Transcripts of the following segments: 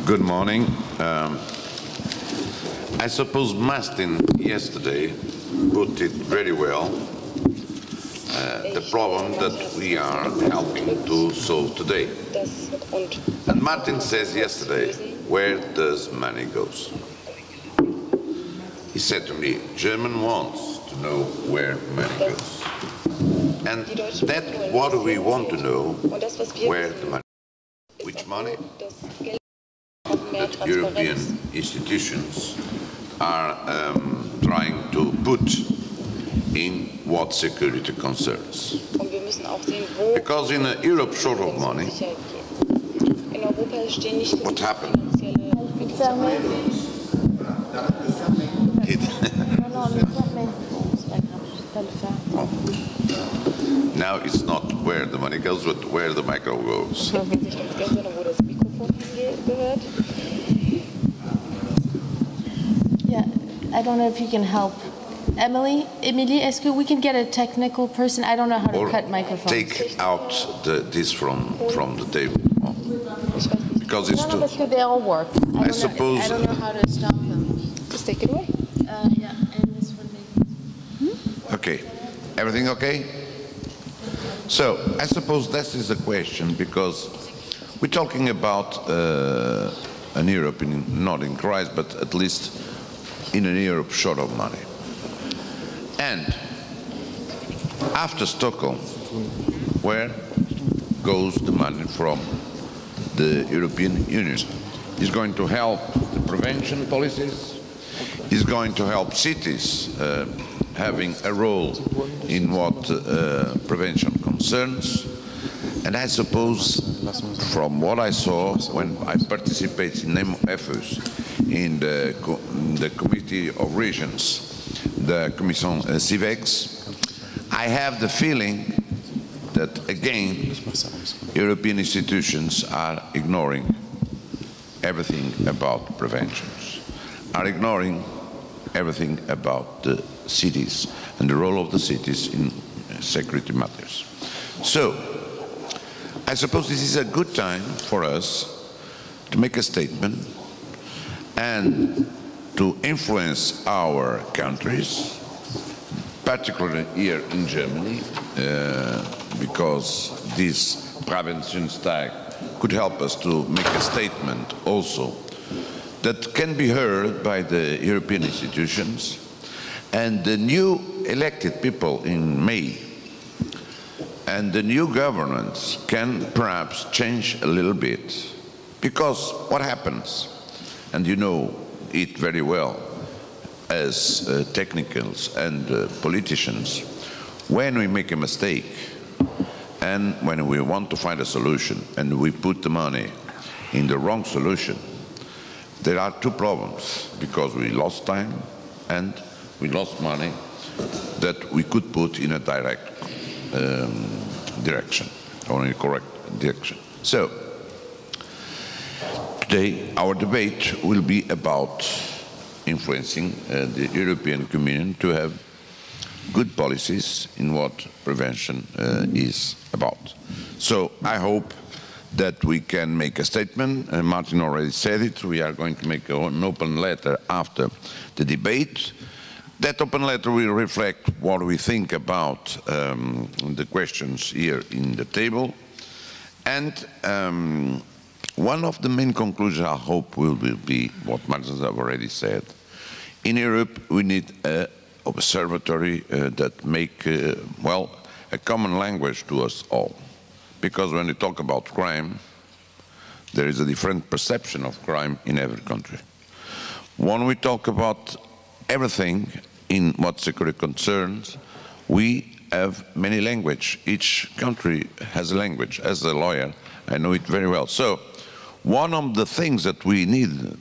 Good morning. I suppose Martin yesterday put it very well, the problem that we are helping to solve today. And Martin says yesterday, where does money go? He said to me, German wants to know where money goes. And that's what we want to know, where the money goes. Which money? That European institutions are trying to put in what security concerns. Because in Europe short of money, what happened? Now it's not where the money goes, but where the micro goes. Yeah, I don't know if you can help. Emilie, est-ce que we can get a technical person? I don't know how to cut microphones. Take out this from the table. Because it's too... No, they all work. I don't know how to stop them. Just take it away. Yeah, and this one maybe. Okay. Everything okay? So, I suppose this is a question because we're talking about an Europe not in crisis, but at least in an Europe short of money. And after Stockholm, where goes the money from the European Union? It's going to help the prevention policies. It's going to help cities having a role in what prevention concerns. And I suppose, from what I saw when I participated in EFUS, in the Committee of Regions, the Commission Civex, I have the feeling that, again, European institutions are ignoring everything about preventions, are ignoring everything about the cities and the role of the cities in security matters. So, I suppose this is a good time for us to make a statement and to influence our countries, particularly here in Germany, because this Präventionstag could help us to make a statement also that can be heard by the European institutions and the new elected people in May. And the new governance can perhaps change a little bit. Because what happens, and you know it very well as technicals and politicians, when we make a mistake and when we want to find a solution and we put the money in the wrong solution, there are two problems, because we lost time and we lost money that we could put in a direct direction, or in a correct direction. So, today our debate will be about influencing the European Communion to have good policies in what prevention is about. So, I hope that we can make a statement. Martin already said it. We are going to make an open letter after the debate. That open letter will reflect what we think about the questions here in the table. And one of the main conclusions, I hope, will be what Martin has already said. In Europe, we need an observatory that make, well, a common language to us all. Because when we talk about crime, there is a different perception of crime in every country. When we talk about everything in what security concerns, we have many languages. Each country has a language. As a lawyer, I know it very well. So, one of the things that we need,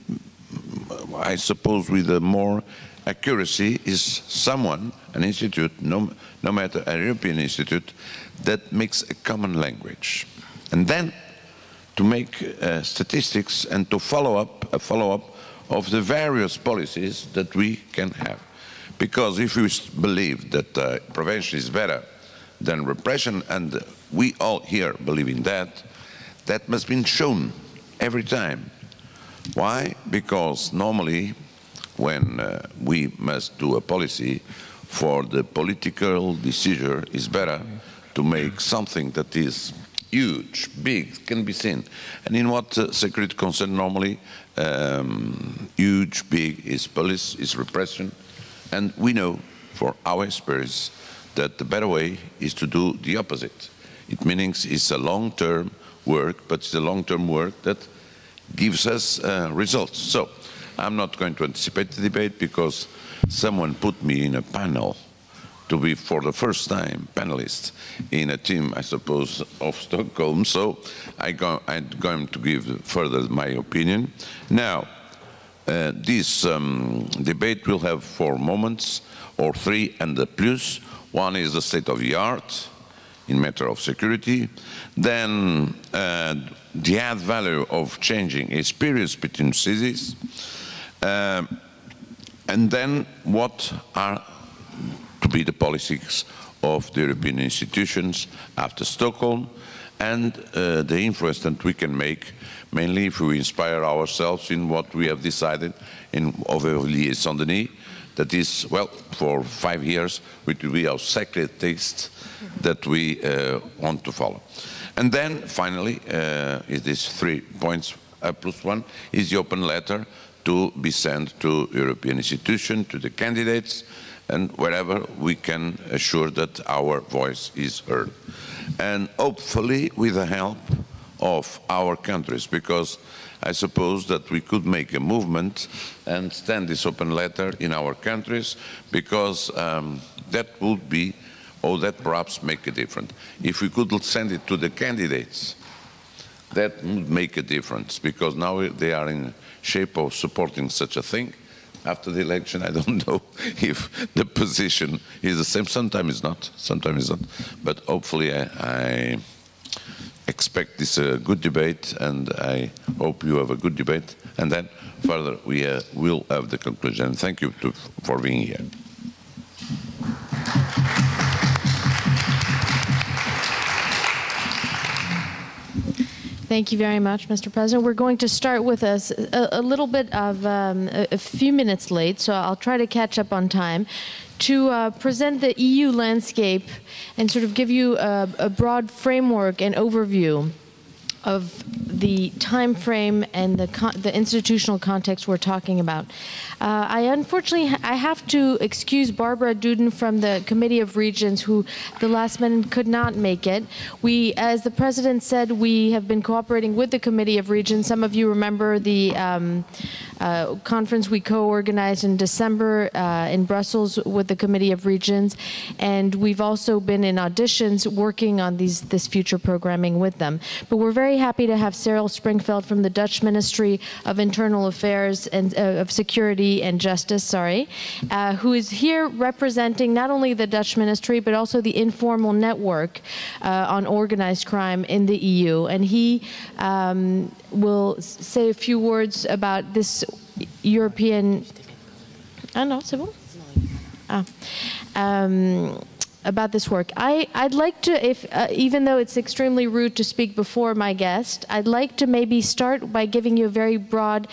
I suppose with more accuracy, is someone, an institute, no matter a European institute, that makes a common language. And then to make statistics and to follow up of the various policies that we can have. Because if we believe that prevention is better than repression, and we all here believe in that, that must be shown every time Why? Because normally when we must do a policy, for the political decision is better to make something that is huge, big, can be seen. And in what security concerns normally, huge, big is police, is repression. And we know for our experience that the better way is to do the opposite. It means it's a long-term work, but it's a long-term work that gives us results. So I'm not going to anticipate the debate because someone put me in a panel to be, for the first time, panelist in a team, I suppose, of Stockholm. So I'm going to give further my opinion. Now, this debate will have 4 moments, or 3 and the plus. One is the state of the art in matter of security. Then the add value of changing experience between cities. And then what are to be the policies of the European institutions after Stockholm, and the influence that we can make, mainly if we inspire ourselves in what we have decided in Auvergne-Saint-Denis, that is, well, for 5 years, which will be our sacred text that we want to follow. And then, finally, is these 3 points, plus 1, is the open letter to be sent to European institutions, to the candidates, and wherever we can assure that our voice is heard. And hopefully with the help of our countries, because I suppose that we could make a movement and send this open letter in our countries, because that would be, or that perhaps make a difference. If we could send it to the candidates, that would make a difference, because now they are in shape of supporting such a thing. After the election, I don't know if the position is the same. Sometimes it's not, sometimes it's not. But hopefully I expect this a good debate, and I hope you have a good debate. And then further we will have the conclusion. Thank you for being here. Thank you very much, Mr. President. We're going to start with a little bit of a few minutes late, so I'll try to catch up on time, to present the EU landscape and sort of give you a broad framework and overview of the time frame and the institutional context we're talking about. Unfortunately, I have to excuse Barbara Duden from the Committee of Regions, who the last minute could not make it. We, as the President said, we have been cooperating with the Committee of Regions. Some of you remember the conference we co-organized in December in Brussels with the Committee of Regions, and we've also been in auditions working on this future programming with them. But we're very happy to have Cyril Springveld from the Dutch Ministry of Internal Affairs and of Security and Justice, who is here representing not only the Dutch Ministry but also the informal network on organized crime in the EU. And he will say a few words about this European... Ah, no, c'est bon? About this work. I'd like to, even though it's extremely rude to speak before my guest, I'd like to maybe start by giving you a very broad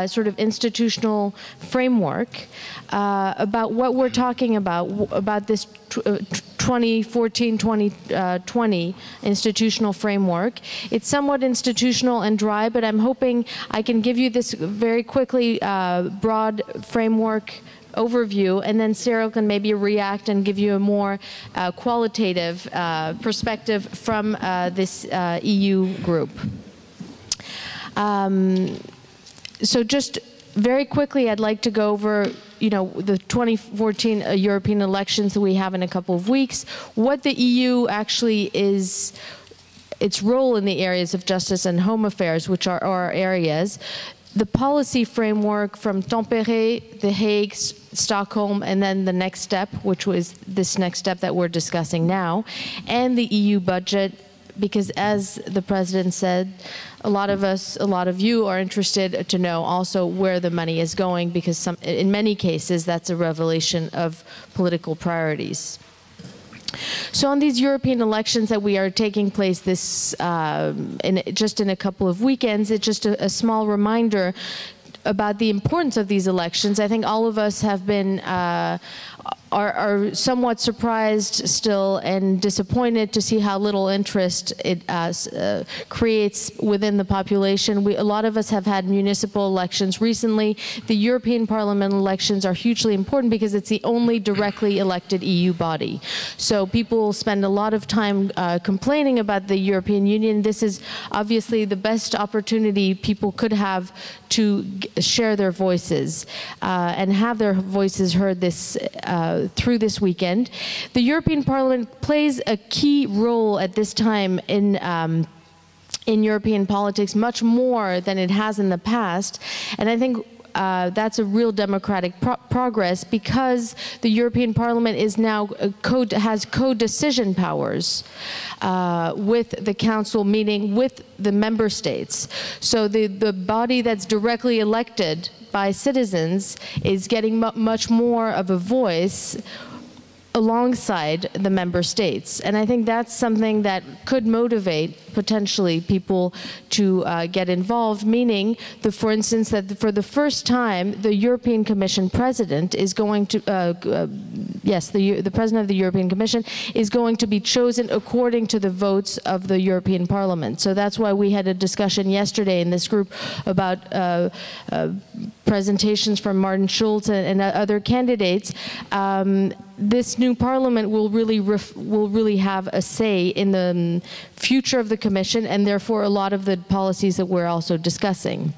sort of institutional framework about what we're talking about this 2014-2020 institutional framework. It's somewhat institutional and dry, but I'm hoping I can give you this very quickly broad framework overview, and then Cyril can maybe react and give you a more qualitative perspective from this EU group. So just very quickly, I'd like to go over, the 2014 European elections that we have in a couple of weeks, what the EU actually is, its role in the areas of justice and home affairs, which are our areas, the policy framework from Tampere, The Hague, Stockholm, and then the next step, which was this next step that we're discussing now, and the EU budget, because as the President said, a lot of you are interested to know also where the money is going, because in many cases that's a revelation of political priorities. So on these European elections that we are taking place just in a couple of weekends, it's just a small reminder about the importance of these elections. I think all of us have been are somewhat surprised still and disappointed to see how little interest it creates within the population. A lot of us have had municipal elections recently. The European Parliament elections are hugely important because it's the only directly elected EU body. So people spend a lot of time complaining about the European Union. This is obviously the best opportunity people could have to share their voices and have their voices heard through this weekend. The European Parliament plays a key role at this time in European politics, much more than it has in the past, and I think that's a real democratic progress because the European Parliament is now has co-decision powers with the Council, meeting with the member states. So the body that's directly elected by citizens is getting much more of a voice alongside the member states. And I think that's something that could motivate potentially people to get involved, meaning, for instance, that for the first time, the European Commission president is going to, the president of the European Commission is going to be chosen according to the votes of the European Parliament. So that's why we had a discussion yesterday in this group about presentations from Martin Schulz and other candidates. This new parliament will really have a say in the future of the Commission and therefore a lot of the policies that we're also discussing.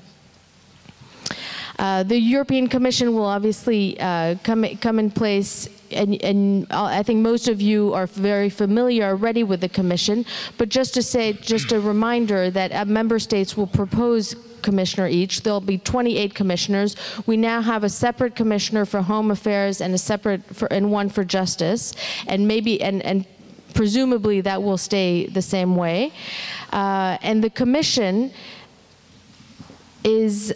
The European Commission will obviously come in place, and I think most of you are very familiar already with the Commission, but just a reminder that member states will propose commissioner each. There'll be 28 commissioners. We now have a separate commissioner for home affairs and a separate one for justice, and presumably that will stay the same way. And the Commission is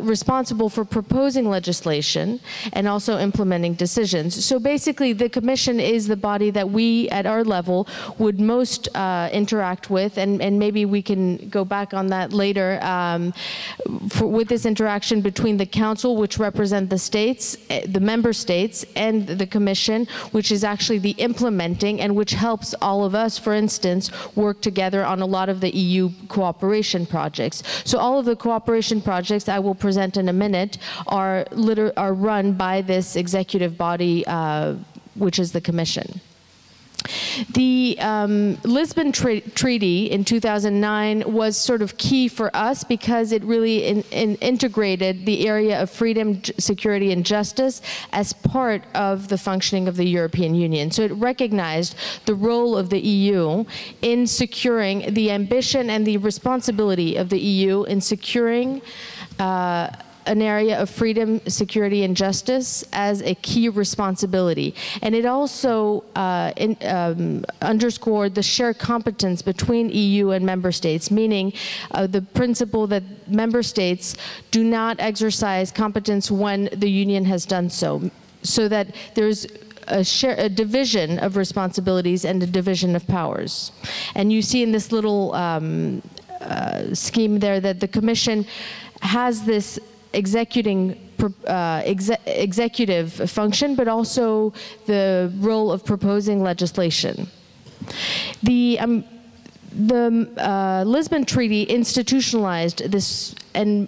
responsible for proposing legislation and also implementing decisions. So basically the Commission is the body that we at our level would most interact with, and maybe we can go back on that later, with this interaction between the Council, which represent the states, the member states, and the Commission, which is actually the implementing and which helps all of us, for instance, work together on a lot of the EU cooperation projects. So all of the cooperation projects I will present in a minute are run by this executive body, which is the Commission. The Lisbon Treaty in 2009 was sort of key for us because it really integrated the area of freedom, security, and justice as part of the functioning of the European Union. So it recognized the role of the EU in securing the ambition and the responsibility of the EU in securing an area of freedom, security, and justice as a key responsibility. And it also underscored the shared competence between EU and member states, meaning the principle that member states do not exercise competence when the Union has done so, so that there's a division of responsibilities and a division of powers. And you see in this little scheme there that the Commission has this executive function, but also the role of proposing legislation. The Lisbon Treaty institutionalized this and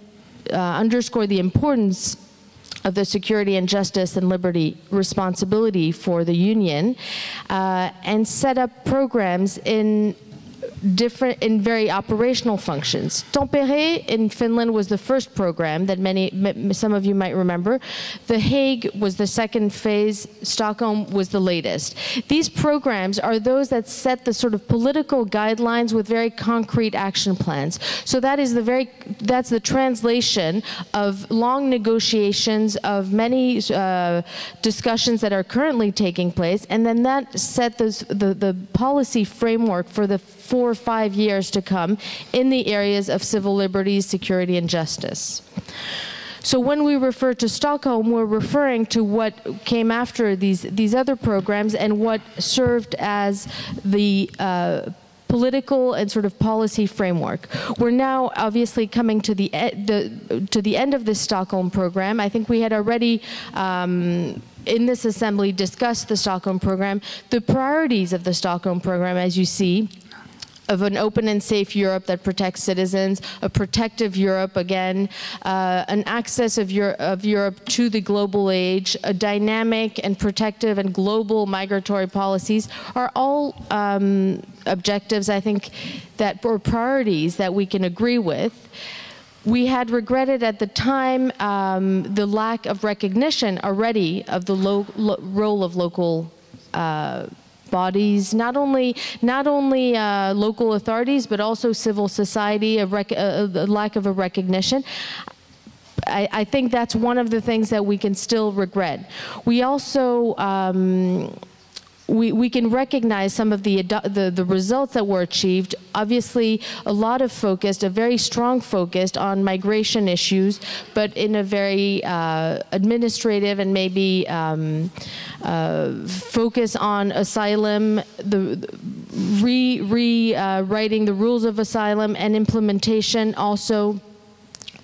underscored the importance of the security and justice and liberty responsibility for the Union, and set up programs in very operational functions. Tampere in Finland was the first program that some of you might remember. The Hague was the second phase. Stockholm was the latest. These programs are those that set the sort of political guidelines with very concrete action plans. So that's the translation of long negotiations, of many discussions that are currently taking place, and then that set the policy framework for the 4 or 5 years to come in the areas of civil liberties, security, and justice. So when we refer to Stockholm, we're referring to what came after these other programs and what served as the political and sort of policy framework. We're now obviously coming to the end of this Stockholm program. I think we had already in this assembly discussed the Stockholm program. The priorities of the Stockholm program, as you see, of an open and safe Europe that protects citizens, a protective Europe again, an access of Europe to the global age, a dynamic and protective and global migratory policies are all objectives, I think, or priorities that we can agree with. We had regretted at the time the lack of recognition already of the role of local bodies, not only local authorities, but also civil society, a lack of a recognition. I think that's one of the things that we can still regret. We also we can recognize some of the results that were achieved. Obviously, a lot of focus, a very strong focus on migration issues, but in a very administrative and maybe focus on asylum, rewriting the rules of asylum and implementation also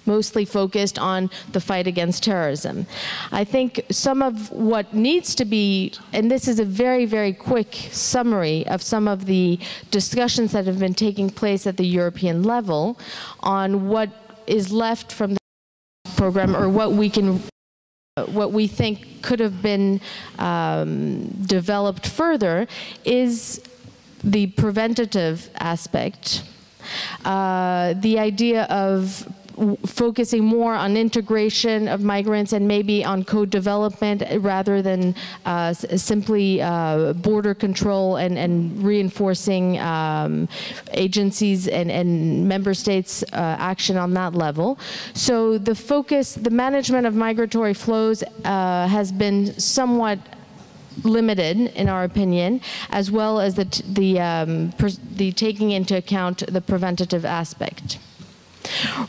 mostly focused on the fight against terrorism. I think some of what needs to be, and this is a very, very quick summary of some of the discussions that have been taking place at the European level on what is left from the program or what we think could have been developed further is the preventative aspect, the idea of focusing more on integration of migrants and maybe on co-development rather than simply border control and reinforcing agencies and member states' action on that level. So the focus, the management of migratory flows has been somewhat limited, in our opinion, as well as the taking into account the preventative aspect.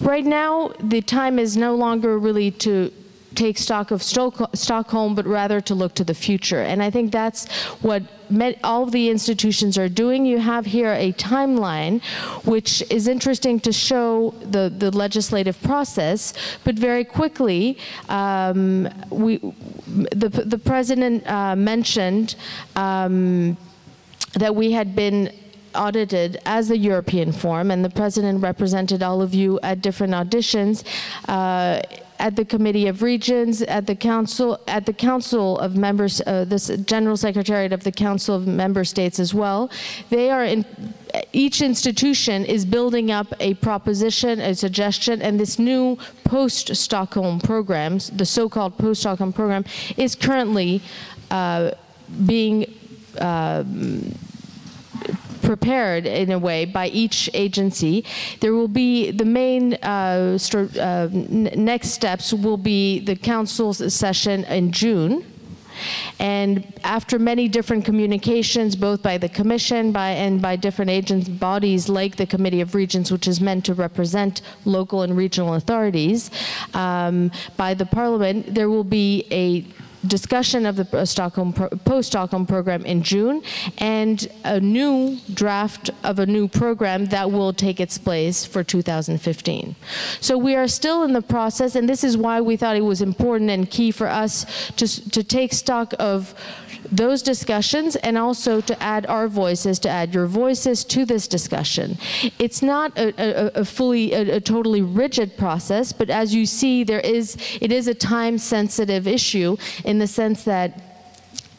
Right now, the time is no longer really to take stock of Stockholm, but rather to look to the future. And I think that's what all of the institutions are doing. You have here a timeline, which is interesting to show the legislative process, but very quickly, the President mentioned that we had been audited as the European Forum, and the President represented all of you at different auditions at the Committee of Regions, at the Council of Members, this General Secretariat of the Council of Member States as well. They are in. Each institution is building up a proposition, a suggestion, and this new post-Stockholm program, the so-called post-Stockholm program, is currently being prepared in a way by each agency. There will be the main next steps will be the Council's session in June. And after many different communications, both by the Commission and by different agents, bodies like the Committee of Regions, which is meant to represent local and regional authorities, by the Parliament, there will be a discussion of the post-Stockholm program in June, and a new draft of a new program that will take its place for 2015. So we are still in the process, and this is why we thought it was important and key for us to take stock of those discussions and also to add our voices, to add your voices to this discussion. It's not a totally rigid process, but as you see, it is a time-sensitive issue in the sense that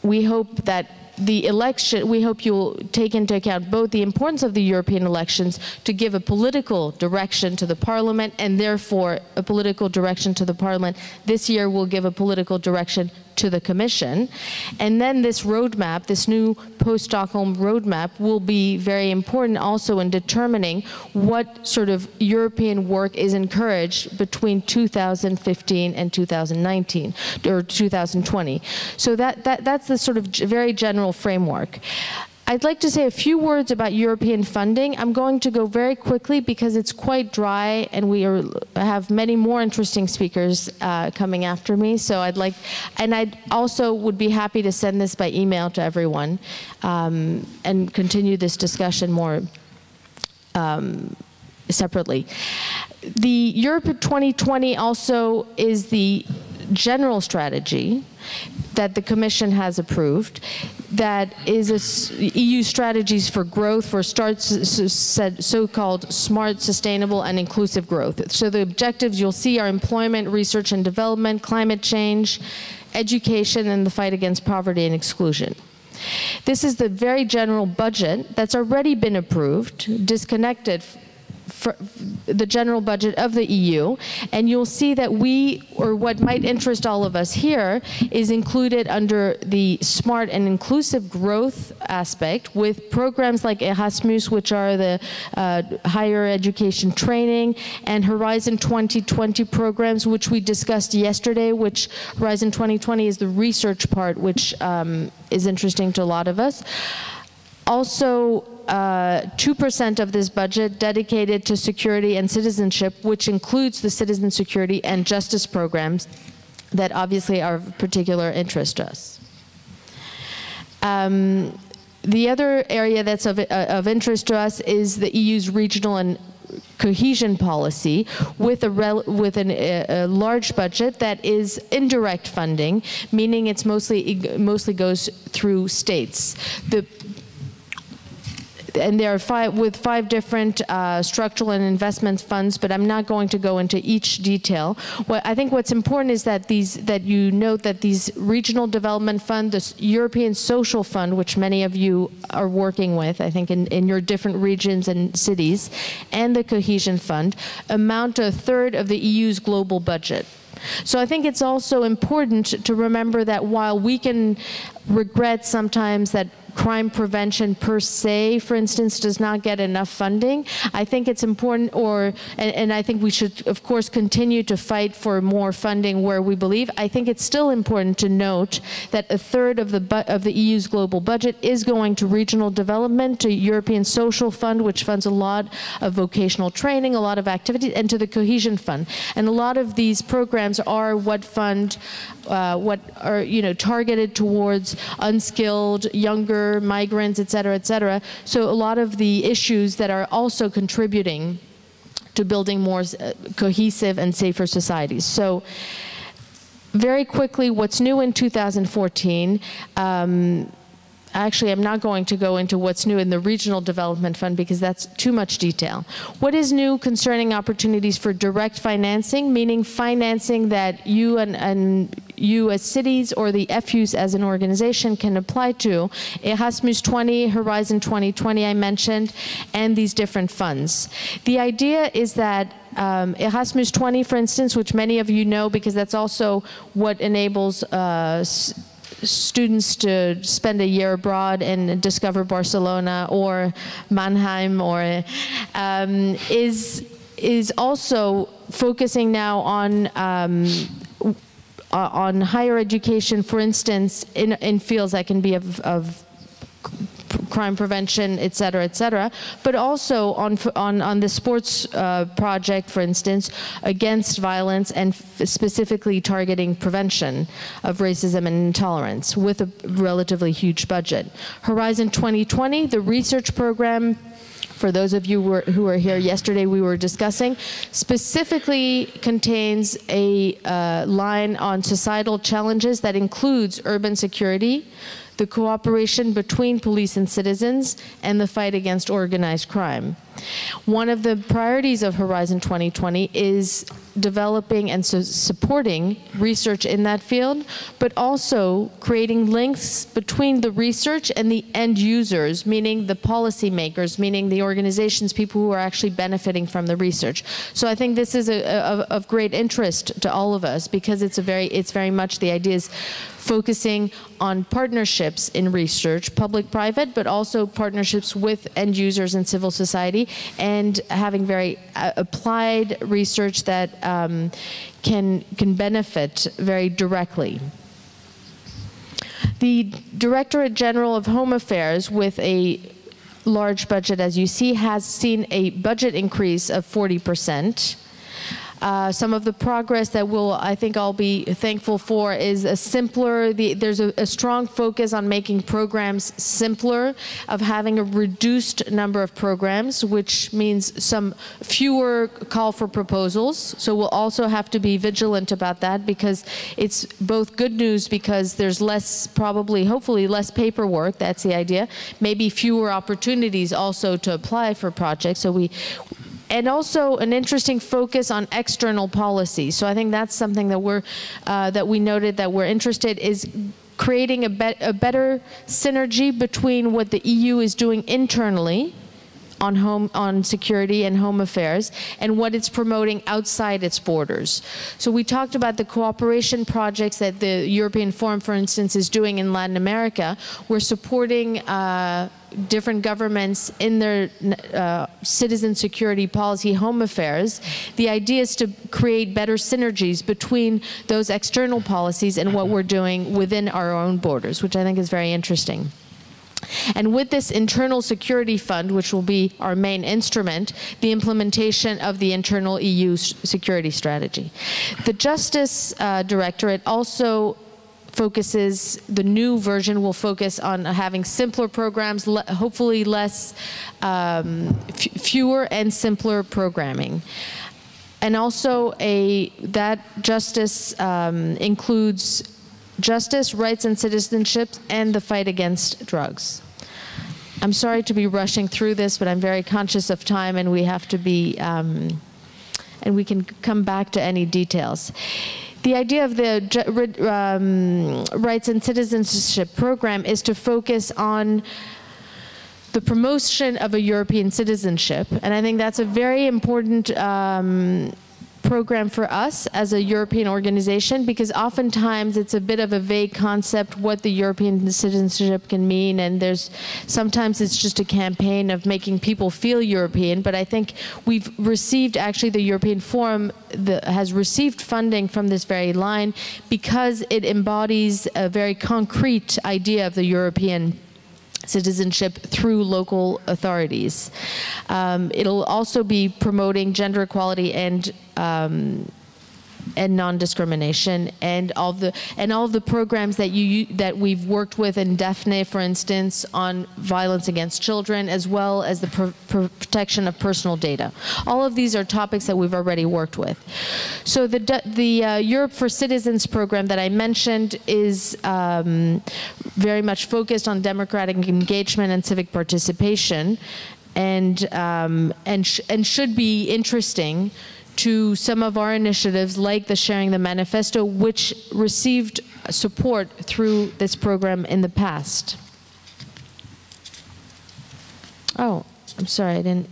we hope that the election, we hope you'll take into account both the importance of the European elections to give a political direction to the Parliament, and therefore a political direction to the Parliament. This year will give a political direction to the Commission. And then this roadmap, this new post-Stockholm roadmap, will be very important also in determining what sort of European work is encouraged between 2015 and 2019, or 2020. So that's the sort of very general framework. I'd like to say a few words about European funding. I'm going to go very quickly because it's quite dry and we have many more interesting speakers coming after me. So I also would be happy to send this by email to everyone and continue this discussion more separately. The Europe 2020 also is the general strategy that the Commission has approved that is EU strategies for growth for so-called smart, sustainable, and inclusive growth. So the objectives you'll see are employment, research and development, climate change, education, and the fight against poverty and exclusion. This is the very general budget that's already been approved, disconnected for the general budget of the EU, and you'll see that what might interest all of us here is included under the smart and inclusive growth aspect with programs like Erasmus, which are the higher education training, and Horizon 2020 programs, which we discussed yesterday, which Horizon 2020 is the research part, which is interesting to a lot of us. Also, 2% of this budget dedicated to security and citizenship, which includes the citizen security and justice programs that obviously are of particular interest to us. The other area that's of interest to us is the EU's regional and cohesion policy with a large budget that is indirect funding, meaning it's mostly goes through states. And there are five different structural and investment funds, but I'm not going to go into each detail. I think what's important is that you note that these regional development fund, the European Social Fund, which many of you are working with, I think in your different regions and cities, and the Cohesion Fund, amount to 1/3 of the EU's global budget. So I think it's also important to remember that while we can regret sometimes that crime prevention per se, for instance, does not get enough funding, I think it's important, and I think we should, of course, continue to fight for more funding where we believe. I think it's still important to note that 1/3 of the EU's global budget is going to regional development, to European Social Fund, which funds a lot of vocational training, a lot of activities, and to the Cohesion Fund. And a lot of these programs are what are targeted towards unskilled, younger migrants, et cetera, so a lot of the issues that are also contributing to building more cohesive and safer societies. So very quickly, what's new in 2014, actually, I'm not going to go into what's new in the Regional Development Fund because that's too much detail. What is new concerning opportunities for direct financing, meaning financing that you and you as cities or the EFUS as an organization can apply to? Erasmus 20, Horizon 2020 I mentioned, and these different funds. The idea is that Erasmus 20, for instance, which many of you know because that's also what enables students to spend a year abroad and discover Barcelona or Mannheim, or is also focusing now on higher education, for instance, in fields that can be of crime prevention, et cetera, but also on the sports project, for instance, against violence and specifically targeting prevention of racism and intolerance with a relatively huge budget. Horizon 2020, the research program, for those of you who were here yesterday, we were discussing, specifically contains a line on societal challenges that includes urban security, the cooperation between police and citizens, and the fight against organized crime. One of the priorities of Horizon 2020 is developing and supporting research in that field, but also creating links between the research and the end users, meaning the policymakers, meaning the organizations, people who are actually benefiting from the research. So I think this is of great interest to all of us because it's very much the idea is focusing on partnerships in research, public-private, but also partnerships with end users and civil society, and having very applied research that can benefit very directly. The Directorate General of Home Affairs, with a large budget, as you see, has seen a budget increase of 40%. Some of the progress that I think I'll be thankful for is a simpler, there's a strong focus on making programs simpler, of having a reduced number of programs, which means some fewer call for proposals. So we'll also have to be vigilant about that, because it's both good news because there's less, probably, hopefully less paperwork, that's the idea, maybe fewer opportunities also to apply for projects. So and also an interesting focus on external policy. So I think that's something that that we noted that we're interested is creating a better synergy between what the EU is doing internally on security and home affairs, and what it's promoting outside its borders. So we talked about the cooperation projects that the European Forum, for instance, is doing in Latin America. We're supporting different governments in their citizen security policy, home affairs. The idea is to create better synergies between those external policies and what we're doing within our own borders, which I think is very interesting. And with this internal security fund, which will be our main instrument, the implementation of the internal EU security strategy. The Justice Directorate also focuses, the new version will focus on having simpler programs, hopefully less, fewer and simpler programming. And also that justice includes justice, rights and citizenship, and the fight against drugs. I'm sorry to be rushing through this, but I'm very conscious of time, and we have to be, and we can come back to any details. The idea of the Rights and Citizenship Program is to focus on the promotion of a European citizenship, and I think that's a very important program for us as a European organization, because oftentimes it's a bit of a vague concept what the European citizenship can mean, and sometimes it's just a campaign of making people feel European. But I think we've received, actually the European Forum has received funding from this very line, because it embodies a very concrete idea of the European citizenship through local authorities. It'll also be promoting gender equality and non-discrimination, and all of the programs that we've worked with in Daphne, for instance, on violence against children, as well as the protection of personal data. All of these are topics that we've already worked with. So the Europe for Citizens program that I mentioned is very much focused on democratic engagement and civic participation, and should be interesting to some of our initiatives, like the Sharing the Manifesto, which received support through this program in the past. Oh, I'm sorry, I didn't.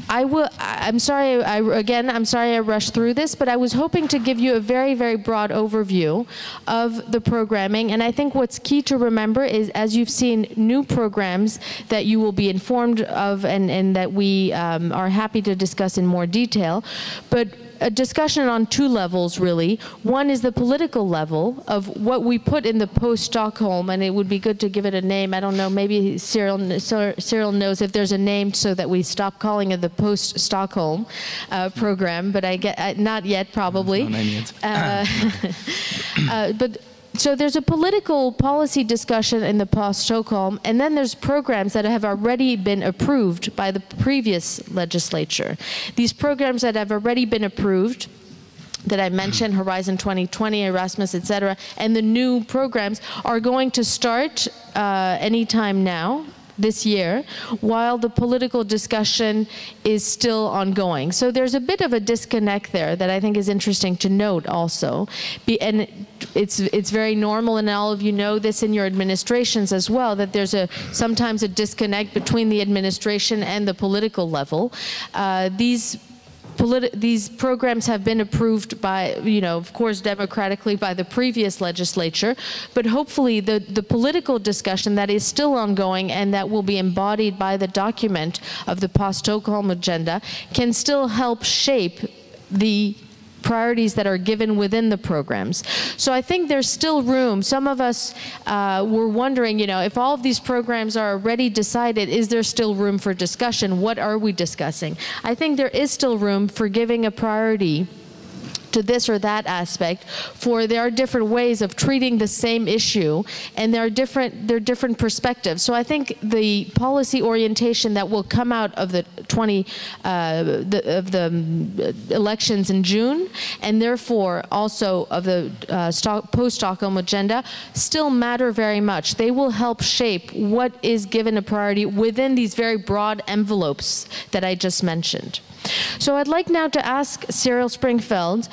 I'm sorry I rushed through this, but I was hoping to give you a very, very broad overview of the programming. And I think what's key to remember is, as you've seen new programs that you will be informed of, and that we are happy to discuss in more detail, but a discussion on two levels, really. One is the political level of what we put in the post-Stockholm, and it would be good to give it a name. I don't know, maybe Cyril knows if there's a name so that we stop calling it the post-Stockholm program, but not yet, probably. No name yet. So there's a political policy discussion in the post-Stockholm, and then there's programs that have already been approved by the previous legislature. These programs that have already been approved, that I mentioned, Horizon 2020, Erasmus, etc., and the new programs are going to start anytime now, this year, while the political discussion is still ongoing. So there's a bit of a disconnect there that I think is interesting to note also. And it's very normal, and all of you know this in your administrations as well, that there's sometimes a disconnect between the administration and the political level. These programs have been approved by, of course, democratically by the previous legislature, but hopefully the political discussion that is still ongoing and that will be embodied by the document of the post-Stockholm agenda can still help shape the priorities that are given within the programs. So I think there's still room. Some of us were wondering, you know, if all of these programs are already decided, is there still room for discussion? What are we discussing? I think there is still room for giving a priority to this or that aspect, for there are different ways of treating the same issue, and there are different perspectives. So I think the policy orientation that will come out of the elections in June, and therefore also of the post-Stockholm agenda, still matter very much. They will help shape what is given a priority within these very broad envelopes that I just mentioned. So I'd like now to ask Cyril Springfeld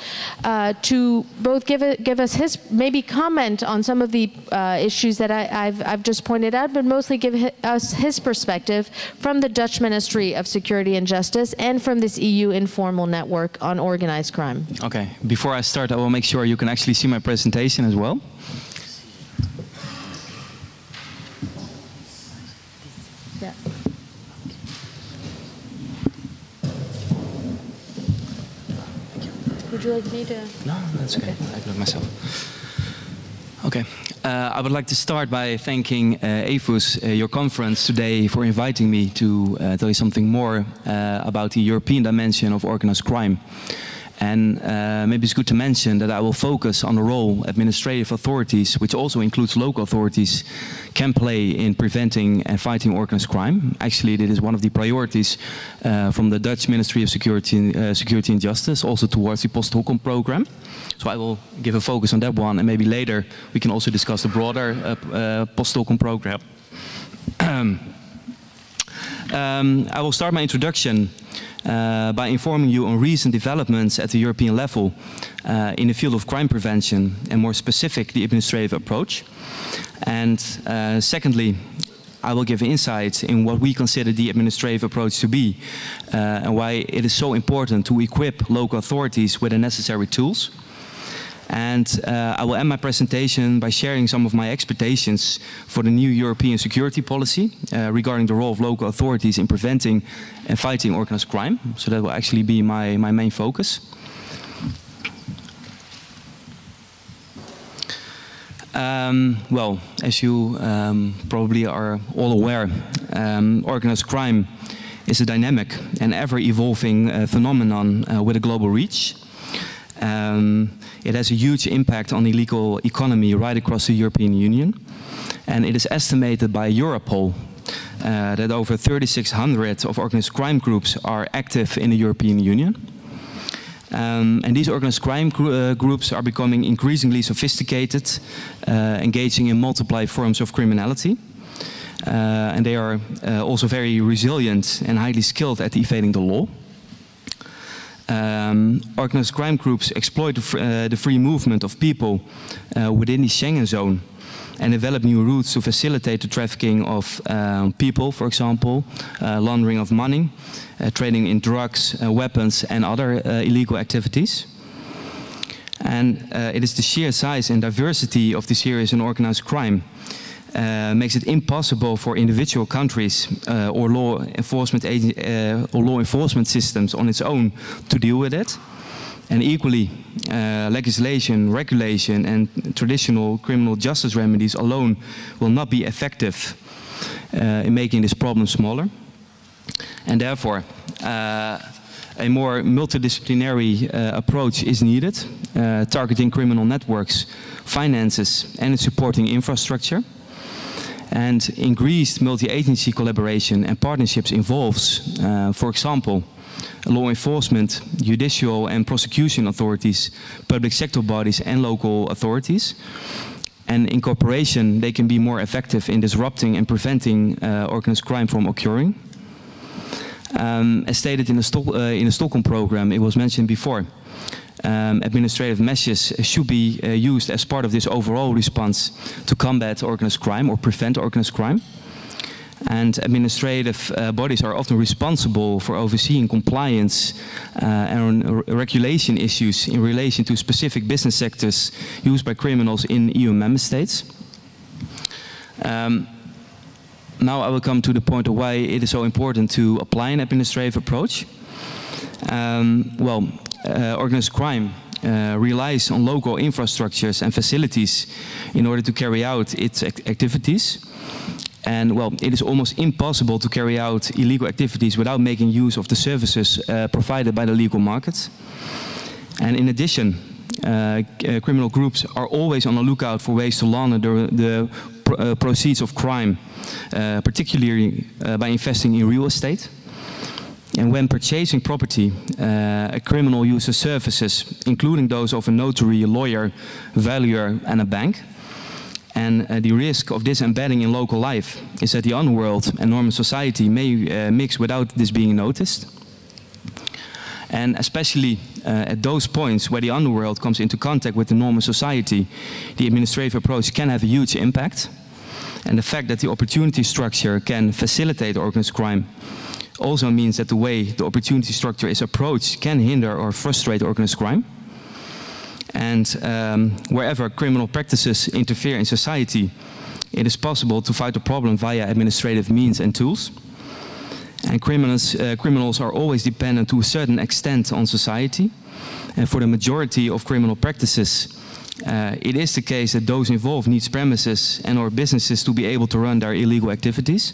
to both give us his maybe comment on some of the issues that I've just pointed out, but mostly give us his perspective from the Dutch Ministry of Security and Justice and from this EU informal network on organized crime. Okay, before I start, I will make sure you can actually see my presentation as well. Yeah. Would you like me to? No, that's okay. I do it myself. Okay. I would like to start by thanking EFUS, your conference today, for inviting me to tell you something more about the European dimension of organized crime. And maybe it's good to mention that I will focus on the role administrative authorities, which also includes local authorities, can play in preventing and fighting organized crime. Actually, it is one of the priorities from the Dutch Ministry of Security and Justice, also towards the post-Stockholm program. So I will give a focus on that one, and maybe later we can also discuss the broader post-Stockholm program. I will start my introduction by informing you on recent developments at the European level in the field of crime prevention, and more specific, the administrative approach. And secondly, I will give insights in what we consider the administrative approach to be, and why it is so important to equip local authorities with the necessary tools. And I will end my presentation by sharing some of my expectations for the new European security policy regarding the role of local authorities in preventing and fighting organized crime. So that will actually be my main focus. Well, as you probably are all aware, organized crime is a dynamic and ever-evolving phenomenon with a global reach. It has a huge impact on the illegal economy right across the European Union. And it is estimated by Europol that over 3,600 of organized crime groups are active in the European Union. And these organized crime groups are becoming increasingly sophisticated, engaging in multiple forms of criminality. And they are also very resilient and highly skilled at evading the law. Organized crime groups exploit the free movement of people within the Schengen zone and develop new routes to facilitate the trafficking of people, for example, laundering of money, trading in drugs, weapons and other illegal activities. And it is the sheer size and diversity of the serious and organized crime makes it impossible for individual countries or law enforcement systems on its own to deal with it. And equally, legislation, regulation and traditional criminal justice remedies alone will not be effective in making this problem smaller. And therefore, a more multidisciplinary approach is needed, targeting criminal networks, finances and supporting infrastructure. And increased multi-agency collaboration and partnerships involves, for example, law enforcement, judicial and prosecution authorities, public sector bodies and local authorities. And in cooperation, they can be more effective in disrupting and preventing organized crime from occurring. As stated in the Stockholm program, it was mentioned before, administrative measures should be used as part of this overall response to combat organized crime or prevent organized crime. And administrative bodies are often responsible for overseeing compliance and regulation issues in relation to specific business sectors used by criminals in EU member states. Now I will come to the point of why it is so important to apply an administrative approach. Organized crime relies on local infrastructures and facilities in order to carry out its activities. And well, it is almost impossible to carry out illegal activities without making use of the services provided by the legal market. And in addition, criminal groups are always on the lookout for ways to launder the proceeds of crime, particularly by investing in real estate. And when purchasing property, a criminal uses services, including those of a notary, a lawyer, valuer, and a bank. And the risk of this embedding in local life is that the underworld and normal society may mix without this being noticed. And especially at those points where the underworld comes into contact with the normal society, the administrative approach can have a huge impact. And the fact that the opportunity structure can facilitate organized crime also means that the way the opportunity structure is approached can hinder or frustrate organized crime. And wherever criminal practices interfere in society, it is possible to fight the problem via administrative means and tools. And criminals are always dependent to a certain extent on society. And for the majority of criminal practices, it is the case that those involved need premises and or businesses to be able to run their illegal activities.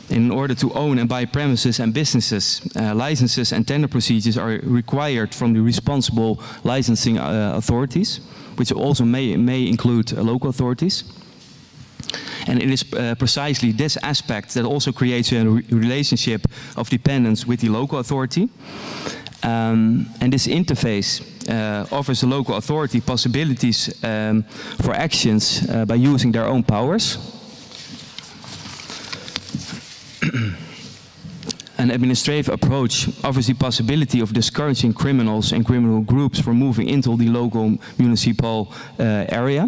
In order to own and buy premises and businesses, licenses and tender procedures are required from the responsible licensing authorities, which also may include local authorities. And it is precisely this aspect that also creates a relationship of dependence with the local authority. And this interface offers the local authority possibilities for actions by using their own powers. An administrative approach offers the possibility of discouraging criminals and criminal groups from moving into the local municipal area,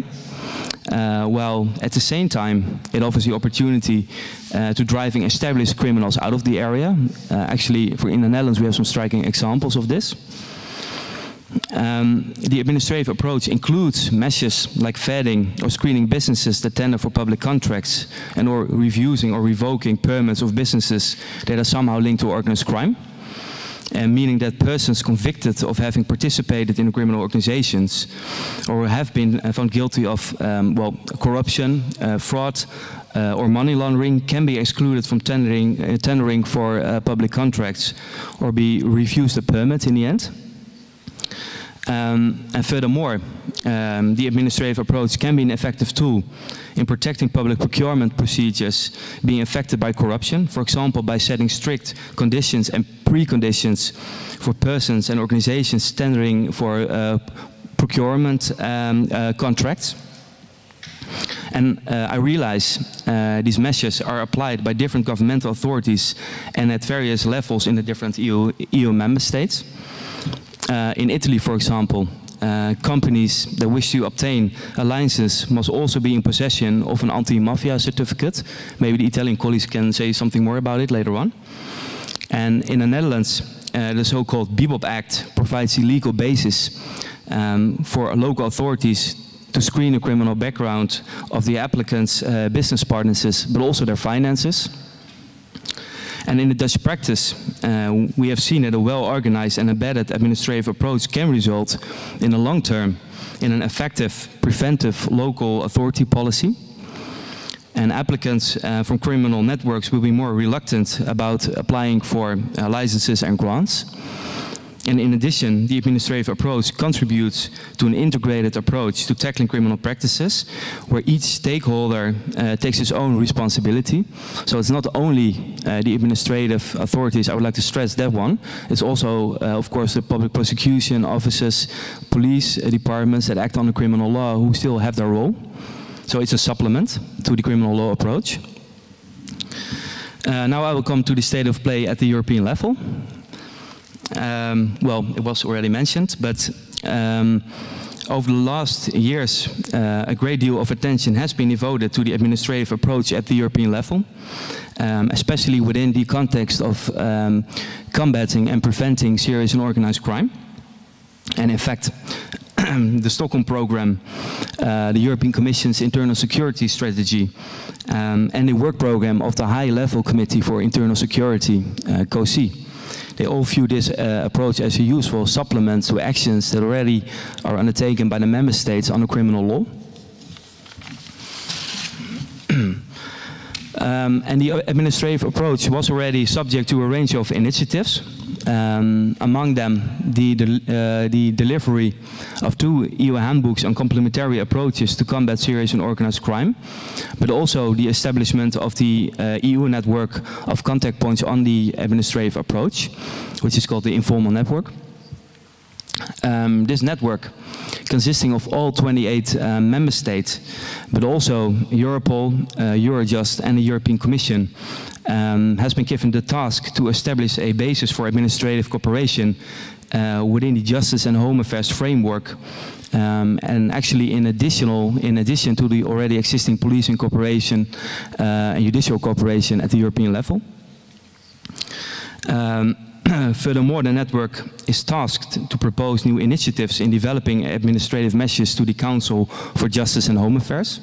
while at the same time it offers the opportunity to driving established criminals out of the area. Actually, in the Netherlands we have some striking examples of this. The administrative approach includes measures like vetting or screening businesses that tender for public contracts and or refusing or revoking permits of businesses that are somehow linked to organized crime. And meaning that persons convicted of having participated in criminal organizations or have been found guilty of corruption, fraud, or money laundering can be excluded from tendering for public contracts or be refused a permit in the end. And furthermore, the administrative approach can be an effective tool in protecting public procurement procedures being affected by corruption, for example, by setting strict conditions and preconditions for persons and organizations tendering for procurement contracts. And I realize these measures are applied by different governmental authorities and at various levels in the different EU member states. In Italy, for example, companies that wish to obtain a license must also be in possession of an anti-mafia certificate. Maybe the Italian colleagues can say something more about it later on. And in the Netherlands, the so-called BIBOP Act provides the legal basis for local authorities to screen the criminal background of the applicants' business partners, but also their finances. And in the Dutch practice, we have seen that a well-organized and embedded administrative approach can result in the long term in an effective, preventive local authority policy. And applicants from criminal networks will be more reluctant about applying for licenses and grants. And in addition, the administrative approach contributes to an integrated approach to tackling criminal practices, where each stakeholder takes his own responsibility. So it's not only the administrative authorities, I would like to stress that one, it's also, of course, the public prosecution officers, police departments that act under criminal law who still have their role. So it's a supplement to the criminal law approach. Now I will come to the state of play at the European level. Well, it was already mentioned, but over the last years, a great deal of attention has been devoted to the administrative approach at the European level, especially within the context of combating and preventing serious and organized crime. And in fact, the Stockholm Programme, the European Commission's Internal Security Strategy, and the work program of the High-Level Committee for Internal Security, COSI, They all view this approach as a useful supplement to actions that already are undertaken by the member states under criminal law. And the administrative approach was already subject to a range of initiatives. Among them, the delivery of 2 EU handbooks on complementary approaches to combat serious and organized crime, but also the establishment of the EU network of contact points on the administrative approach, which is called the informal network. This network, consisting of all 28 member states, but also Europol, Eurojust and the European Commission, has been given the task to establish a basis for administrative cooperation within the Justice and Home Affairs framework, and actually in addition to the already existing policing cooperation and judicial cooperation at the European level. Furthermore, the network is tasked to propose new initiatives in developing administrative measures to the Council for Justice and Home Affairs.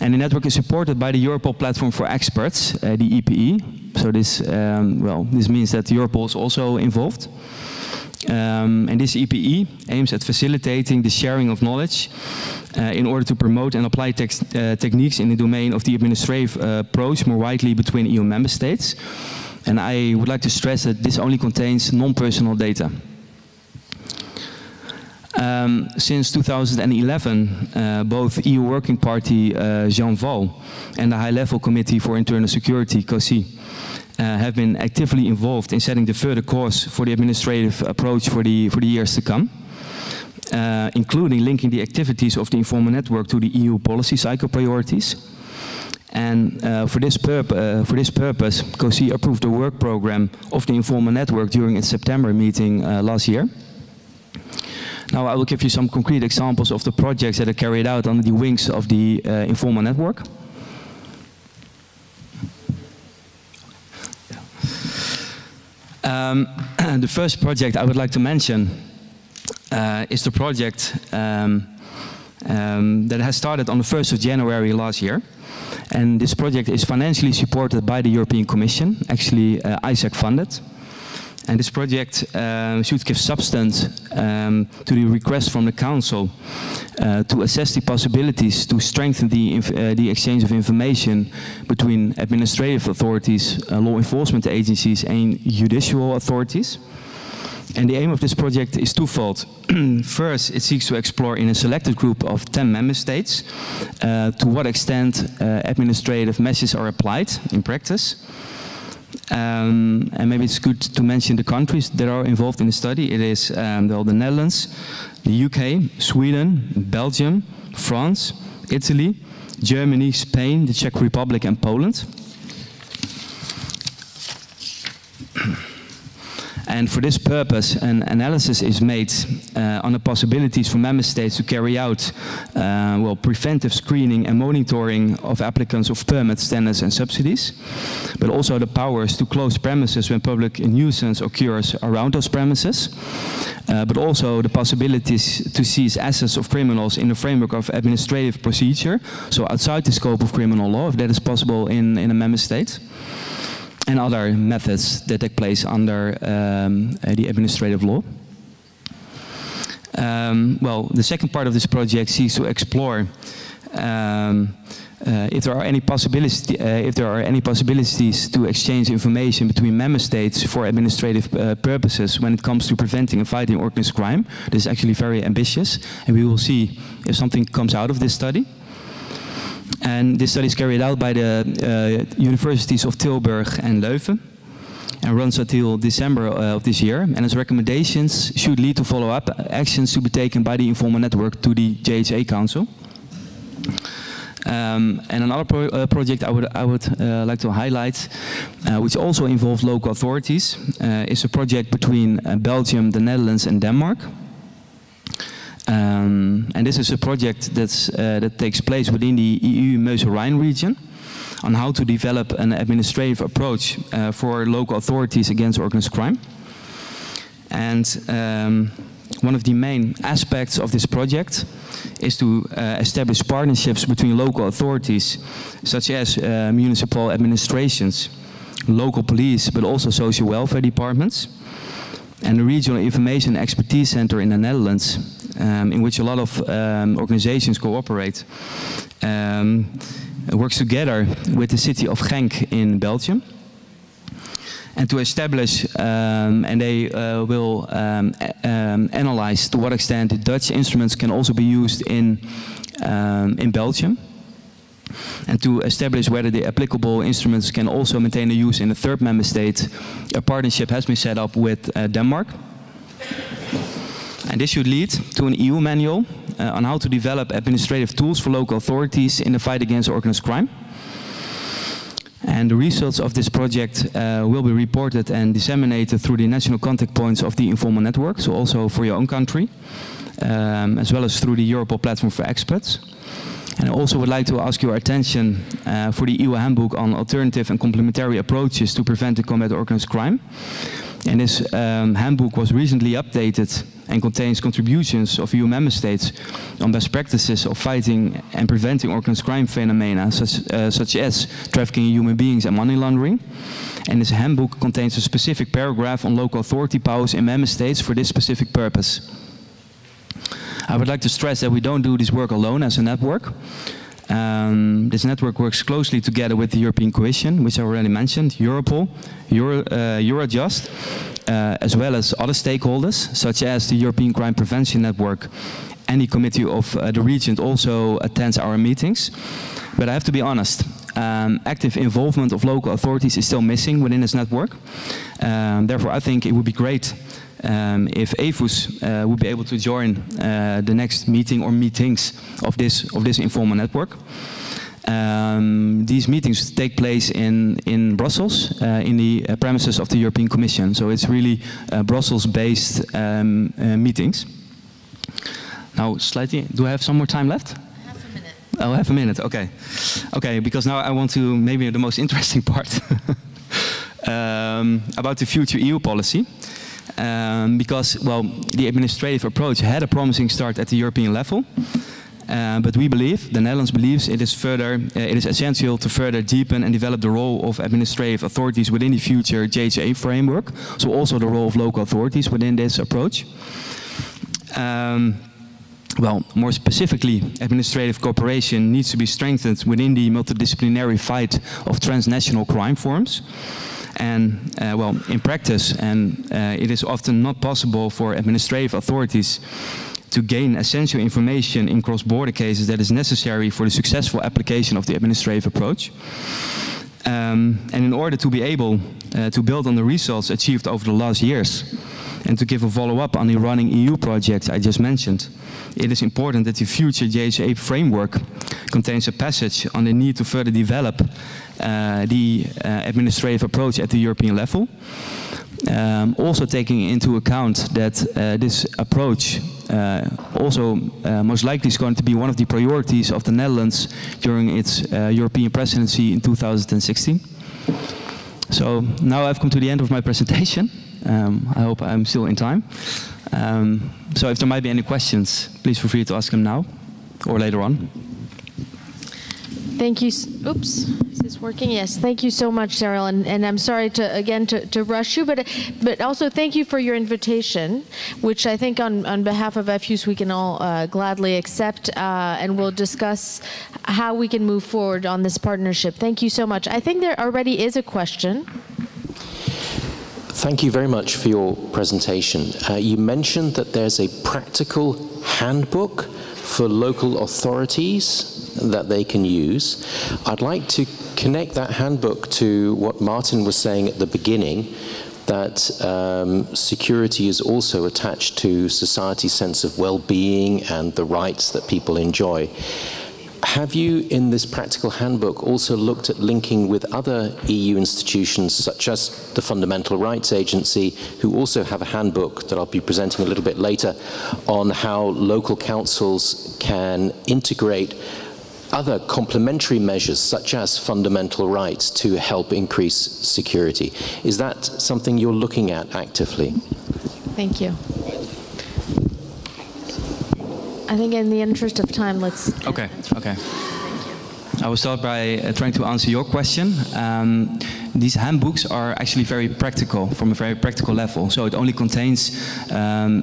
And the network is supported by the Europol Platform for Experts, the EPE. So this, this means that Europol is also involved. And this EPE aims at facilitating the sharing of knowledge in order to promote and apply techniques in the domain of the administrative approach more widely between EU member states. And I would like to stress that this only contains non-personal data. Since 2011, both EU Working Party Jean Val and the High-Level Committee for Internal Security, COSI, have been actively involved in setting the further course for the administrative approach for the years to come, including linking the activities of the informal network to the EU policy cycle priorities. And for this purpose, COSI approved the work program of the informal network during its September meeting last year. Now I will give you some concrete examples of the projects that are carried out under the wings of the informal network. The first project I would like to mention is the project that has started on the 1st of January last year. And this project is financially supported by the European Commission, actually ISAC funded. And this project should give substance to the request from the Council to assess the possibilities to strengthen the exchange of information between administrative authorities, law enforcement agencies and judicial authorities. And the aim of this project is twofold. First, it seeks to explore in a selected group of 10 member states to what extent administrative measures are applied in practice. And maybe it's good to mention the countries that are involved in the study. It is the Netherlands, the UK, Sweden, Belgium, France, Italy, Germany, Spain, the Czech Republic and Poland. And for this purpose, an analysis is made on the possibilities for member states to carry out preventive screening and monitoring of applicants of permits, standards and subsidies, but also the powers to close premises when public nuisance occurs around those premises, but also the possibilities to seize assets of criminals in the framework of administrative procedure, so outside the scope of criminal law, if that is possible in a member state, and other methods that take place under the administrative law. The second part of this project seeks to explore if there are any possibilities to exchange information between member states for administrative purposes when it comes to preventing and fighting organized crime. This is actually very ambitious, and we will see if something comes out of this study. And this study is carried out by the universities of Tilburg and Leuven and runs until December of this year. And its recommendations should lead to follow-up actions to be taken by the informal network to the JHA Council. And another project I would like to highlight, which also involves local authorities, is a project between Belgium, the Netherlands and Denmark. And this is a project that takes place within the EU Meuse-Rhine region on how to develop an administrative approach for local authorities against organized crime. And one of the main aspects of this project is to establish partnerships between local authorities, such as municipal administrations, local police, but also social welfare departments. And the Regional Information Expertise Center in the Netherlands, in which a lot of organizations cooperate, works together with the city of Genk in Belgium. And to establish, and they will analyze to what extent the Dutch instruments can also be used in Belgium. And to establish whether the applicable instruments can also maintain their use in the third member state, a partnership has been set up with Denmark. And this should lead to an EU manual on how to develop administrative tools for local authorities in the fight against organized crime. And the results of this project will be reported and disseminated through the national contact points of the informal network, so also for your own country, as well as through the Europol platform for experts. And I also would like to ask your attention for the EU handbook on alternative and complementary approaches to prevent and combat organized crime. And this handbook was recently updated and contains contributions of EU member states on best practices of fighting and preventing organized crime phenomena, such as trafficking in human beings and money laundering. And this handbook contains a specific paragraph on local authority powers in member states for this specific purpose. I would like to stress that we don't do this work alone as a network. This network works closely together with the European Commission, which I already mentioned, Europol, Eurojust, as well as other stakeholders, such as the European Crime Prevention Network, and the Committee of the Region also attends our meetings. But I have to be honest, active involvement of local authorities is still missing within this network. Therefore, I think it would be great if EFUS would be able to join the next meeting or meetings of this informal network. These meetings take place in Brussels, in the premises of the European Commission. So it's really Brussels-based meetings. Now, slightly, do I have some more time left? Half a minute. Oh, half a minute, okay. Okay, because now I want to, maybe the most interesting part, about the future EU policy. Because, well, the administrative approach had a promising start at the European level, but we believe, the Netherlands believes, it is essential to further deepen and develop the role of administrative authorities within the future JHA framework, so also the role of local authorities within this approach. Well, more specifically, administrative cooperation needs to be strengthened within the multidisciplinary fight of transnational crime forms. And well, in practice, it is often not possible for administrative authorities to gain essential information in cross-border cases that is necessary for the successful application of the administrative approach. And in order to be able to build on the results achieved over the last years and to give a follow-up on the running EU projects I just mentioned, it is important that the future JHA framework contains a passage on the need to further develop the administrative approach at the European level. Also taking into account that this approach also most likely is going to be one of the priorities of the Netherlands during its European presidency in 2016. So now I've come to the end of my presentation. I hope I'm still in time. So if there might be any questions, please feel free to ask them now or later on. Thank you. Oops, is this working? Yes. Thank you so much, Cyril. And I'm sorry to rush you, but also thank you for your invitation, which I think on behalf of EFUS we can all gladly accept, and we'll discuss how we can move forward on this partnership. Thank you so much. I think there already is a question. Thank you very much for your presentation. You mentioned that there's a practical handbook for local authorities that they can use. I'd like to connect that handbook to what Martin was saying at the beginning, that security is also attached to society's sense of well-being and the rights that people enjoy. Have you, in this practical handbook, also looked at linking with other EU institutions, such as the Fundamental Rights Agency, who also have a handbook that I'll be presenting a little bit later, on how local councils can integrate other complementary measures, such as fundamental rights, to help increase security? Is that something you're looking at actively? Thank you. I think in the interest of time, let's... Okay, okay. Thank you. I will start by trying to answer your question. These handbooks are actually very practical, from a very practical level. So it only contains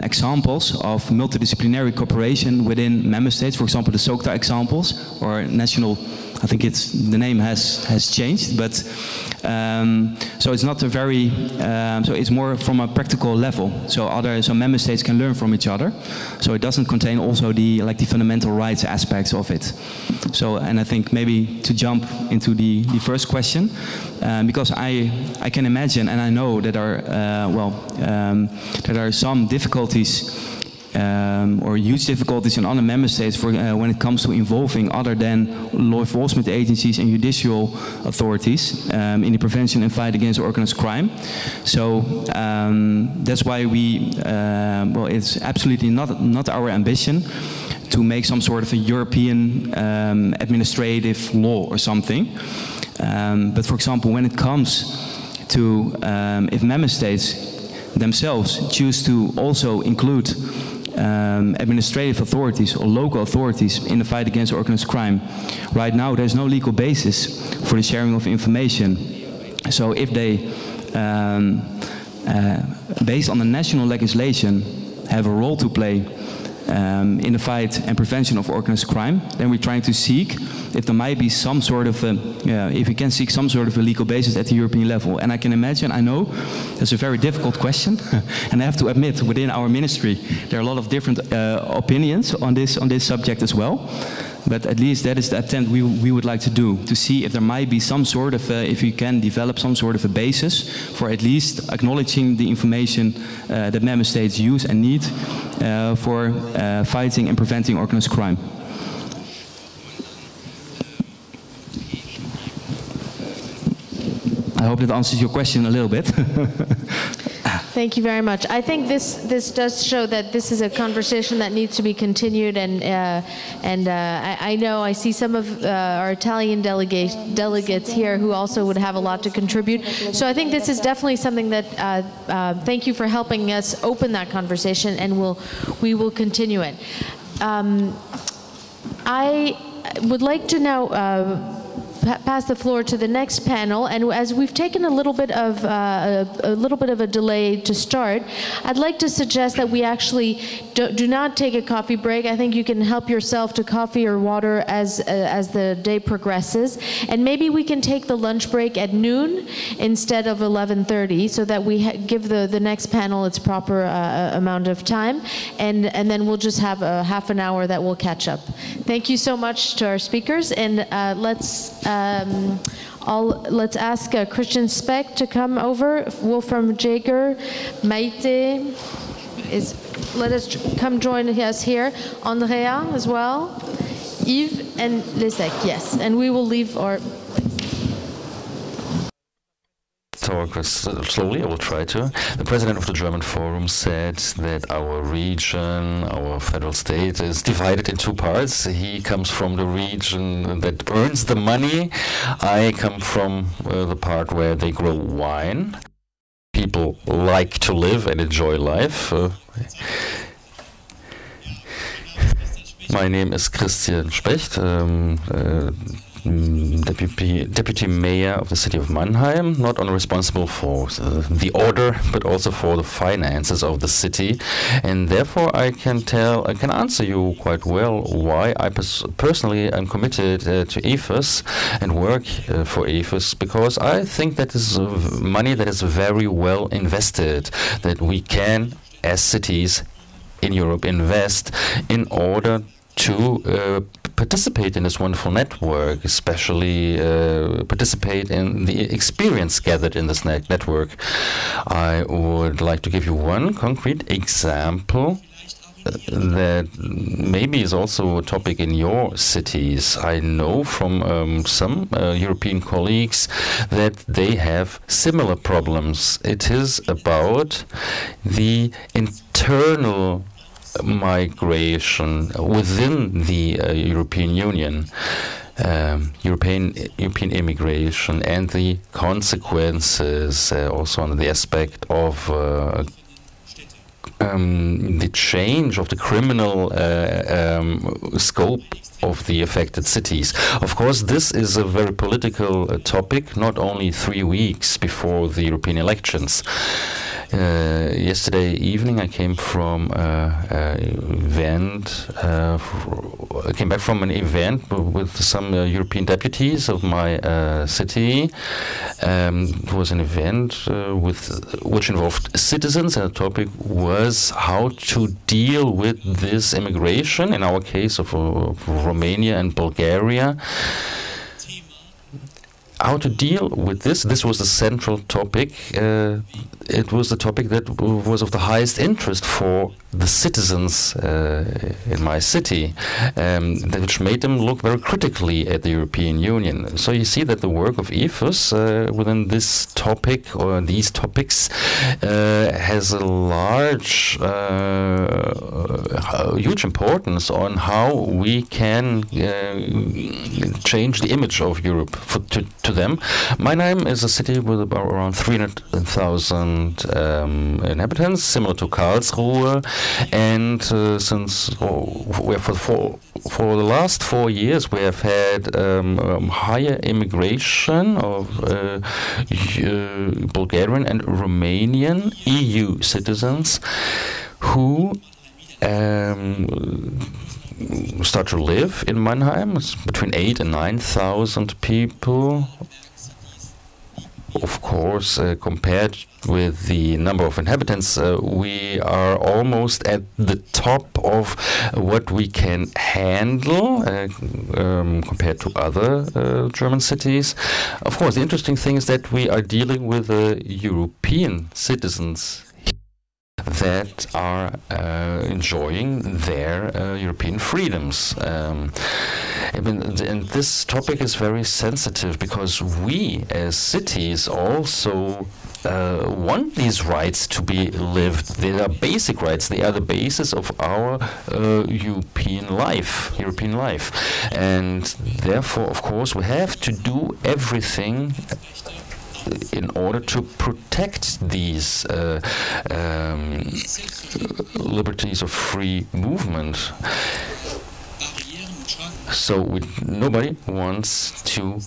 examples of multidisciplinary cooperation within member states. For example, the SOCTA examples, or national, I think the name has changed, but so it's not a very, so it's more from a practical level. So member states can learn from each other. So it doesn't contain also the fundamental rights aspects of it. So, and I think maybe to jump into the first question, because I can imagine and I know that there are some difficulties or huge difficulties in other member states for, when it comes to involving other than law enforcement agencies and judicial authorities in the prevention and fight against organized crime. So that's why it's absolutely not our ambition to make some sort of a European administrative law or something. But for example, when it comes to if member states themselves choose to also include administrative authorities or local authorities in the fight against organized crime, right now there's no legal basis for the sharing of information. So if they, based on the national legislation, have a role to play in the fight and prevention of organized crime, then we're trying to seek if there might be some sort of if we can seek some sort of a legal basis at the European level. And I can imagine, I know that's a very difficult question, and I have to admit, within our ministry there are a lot of different opinions on this subject as well. But at least that is the attempt we would like to do, to see if there might be some sort of, if we can develop some sort of a basis for at least acknowledging the information that member states use and need for fighting and preventing organized crime. I hope that answers your question a little bit. Thank you very much. I think this does show that this is a conversation that needs to be continued, and I know I see some of our Italian delegates here who also would have a lot to contribute. So I think this is definitely something that, thank you for helping us open that conversation, and we will continue it. I would like to now pass the floor to the next panel, and as we've taken a little bit of a delay to start, I'd like to suggest that we actually do not take a coffee break. I think you can help yourself to coffee or water as the day progresses, and maybe we can take the lunch break at noon instead of 11:30, so that we give the next panel its proper amount of time, and then we'll just have a half an hour that we'll catch up. Thank you so much to our speakers, and let's ask Christian Speck to come over. Wolfram Jaeger, Maite let us come join us here. Andrea as well, Yves and Lisek, yes, and we will leave our. Talk slowly, I will try to. The president of the German Forum said that our region, our federal state, is divided in two parts. He comes from the region that earns the money. I come from the part where they grow wine. People like to live and enjoy life. My name is Christian Specht. Deputy Mayor of the city of Mannheim, not only responsible for the order, but also for the finances of the city, and therefore I can answer you quite well why I personally am committed to EFUS and work for EFUS, because I think that is money that is very well invested, that we can, as cities in Europe, invest in order to participate in this wonderful network, especially participate in the experience gathered in this network. I would like to give you one concrete example that maybe is also a topic in your cities. I know from some European colleagues that they have similar problems. It is about the internal migration within the European Union, European immigration, and the consequences also on the aspect of the change of the criminal scope of the affected cities. Of course, this is a very political topic, not only 3 weeks before the European elections. Yesterday evening, I came from I came back from an event with some European deputies of my city. It was an event which involved citizens, and the topic was how to deal with this immigration, in our case of Romania and Bulgaria. How to deal with this. This was the central topic. It was the topic that was of the highest interest for the citizens in my city, which made them look very critically at the European Union. So you see that the work of EFUS within this topic or these topics has a large, huge importance on how we can change the image of Europe to them. Mannheim is a city with about around 300,000 inhabitants, similar to Karlsruhe, and since for the last 4 years we have had higher immigration of Bulgarian and Romanian EU citizens who start to live in Mannheim. It's between 8,000 and 9,000 people. Of course, compared with the number of inhabitants, we are almost at the top of what we can handle compared to other German cities. Of course, the interesting thing is that we are dealing with European citizens that are enjoying their European freedoms. And this topic is very sensitive because we as cities also want these rights to be lived. They are basic rights. They are the basis of our European life. And therefore, of course, we have to do everything in order to protect these liberties of free movement. So nobody wants to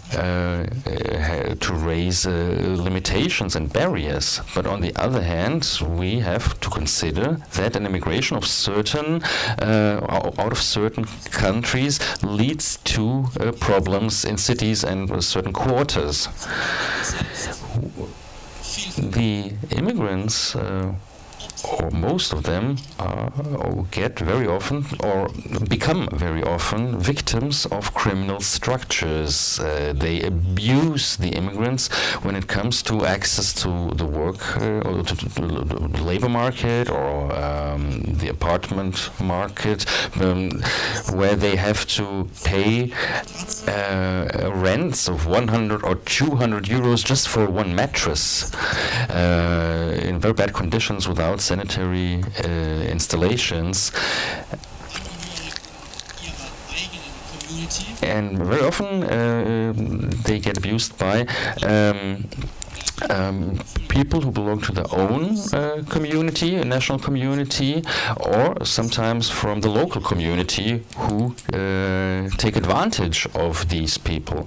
raise limitations and barriers, but on the other hand, we have to consider that an immigration of certain out of certain countries leads to problems in cities and certain quarters. The immigrants, or most of them, get very often or become very often victims of criminal structures. They abuse the immigrants when it comes to access to the work or to the labor market or the apartment market, where they have to pay rents of 100 or 200 euros just for one mattress in very bad conditions without sanitary installations. And very often they get abused by people who belong to their own community, a national community, or sometimes from the local community who take advantage of these people.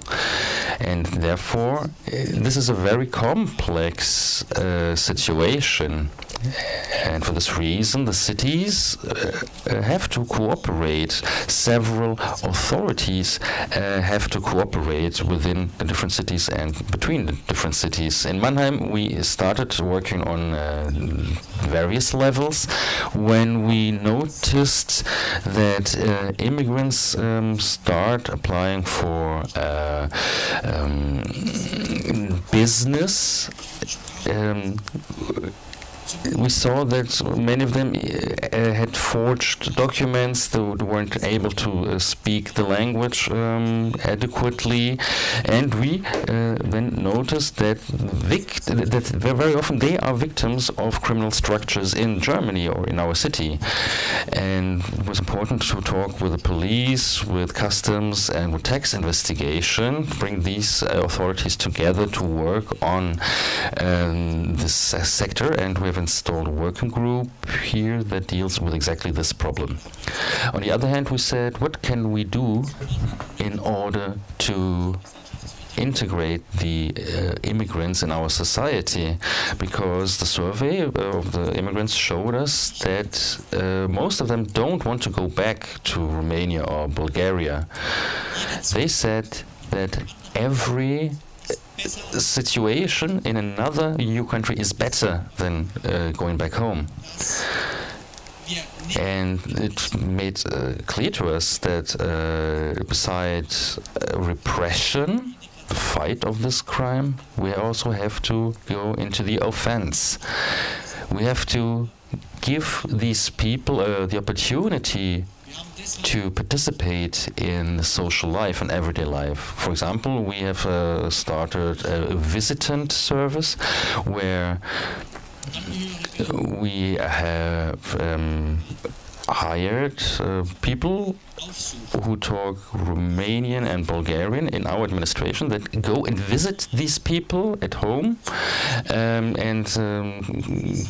And therefore, this is a very complex situation. And for this reason, the cities have to cooperate. Several authorities have to cooperate within the different cities and between the different cities. In Mannheim, we started working on various levels when we noticed that immigrants start applying for business. We saw that many of them had forged documents. They weren't able to speak the language adequately, and we then noticed that very often they are victims of criminal structures in Germany or in our city. And it was important to talk with the police, with customs, and with tax investigation, bring these authorities together to work on this sector, and we have installed a working group here that deals with exactly this problem. On the other hand, we said, what can we do in order to integrate the immigrants in our society, because the survey of the immigrants showed us that most of them don't want to go back to Romania or Bulgaria. They said that every situation in another EU country is better than going back home. And it made clear to us that besides repression, the fight of this crime, we also have to go into the offense. We have to give these people the opportunity to participate in social life and everyday life. For example, we have started a visitant service where we have hired people who talk Romanian and Bulgarian in our administration that go and visit these people at home and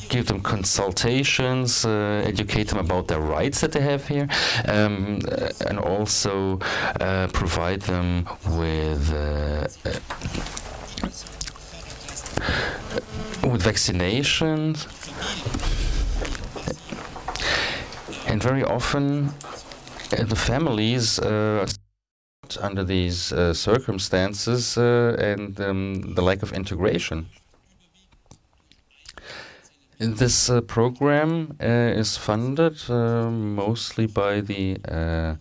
give them consultations, educate them about their rights that they have here, and also provide them with vaccinations. And very often the families under these circumstances and the lack of integration. And this program is funded mostly by the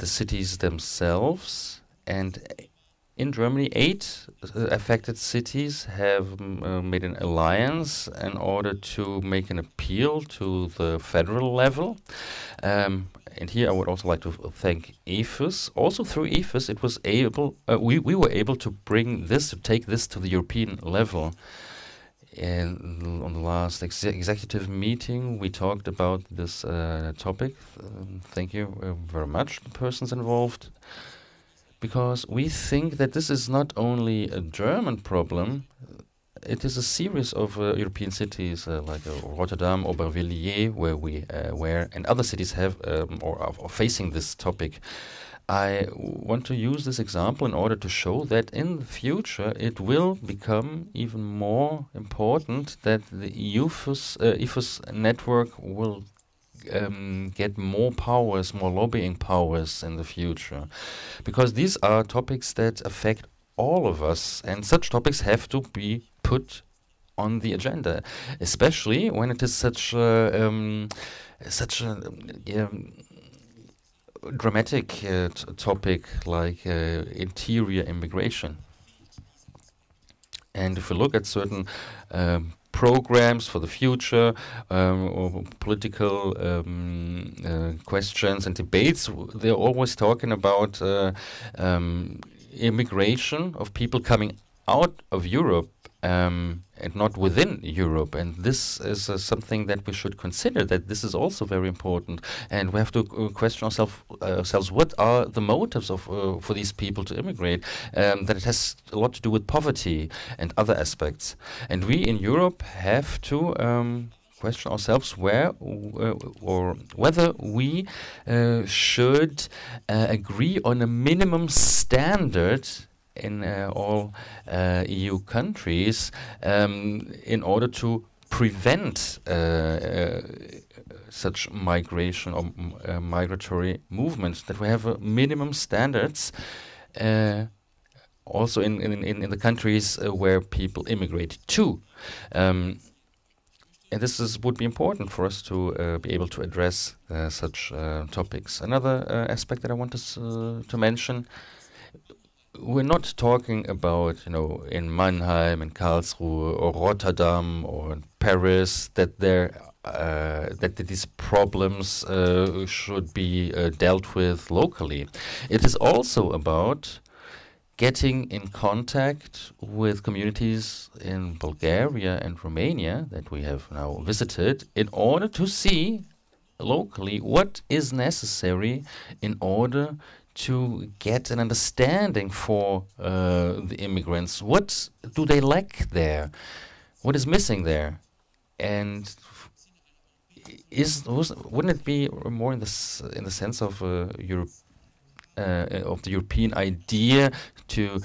cities themselves, and in Germany, 8 affected cities have made an alliance in order to make an appeal to the federal level. And here I would also like to thank EFUS. Also through EFUS, it was able, we were able to take this to the European level. And on the last executive meeting, we talked about this topic. Thank you very much, the persons involved. Because we think that this is not only a German problem, it is a series of European cities like Rotterdam, Aubervilliers, where and other cities have or are facing this topic. I want to use this example in order to show that in the future it will become even more important that the EFUS network will get more powers, more lobbying powers in the future. Because these are topics that affect all of us, and such topics have to be put on the agenda, especially when it is such a dramatic topic like interior immigration. And if we look at certain programs for the future or political questions and debates, they're always talking about immigration of people coming out of Europe and not within Europe. And this is something that we should consider, that this is also very important. And we have to question ourselves, what are the motives of for these people to immigrate? That it has a lot to do with poverty and other aspects. And we in Europe have to question ourselves where or whether we should agree on a minimum standard in all EU countries in order to prevent such migration or migratory movements, that we have minimum standards also in the countries where people immigrate to. And this would be important for us to be able to address such topics. Another aspect that I want to mention, we're not talking about, in Mannheim and Karlsruhe or Rotterdam or Paris that these problems should be dealt with locally. It is also about getting in contact with communities in Bulgaria and Romania that we have now visited in order to see locally what is necessary in order to get an understanding for the immigrants. What do they lack there? What is missing there? And wouldn't it be more in the sense of the European idea to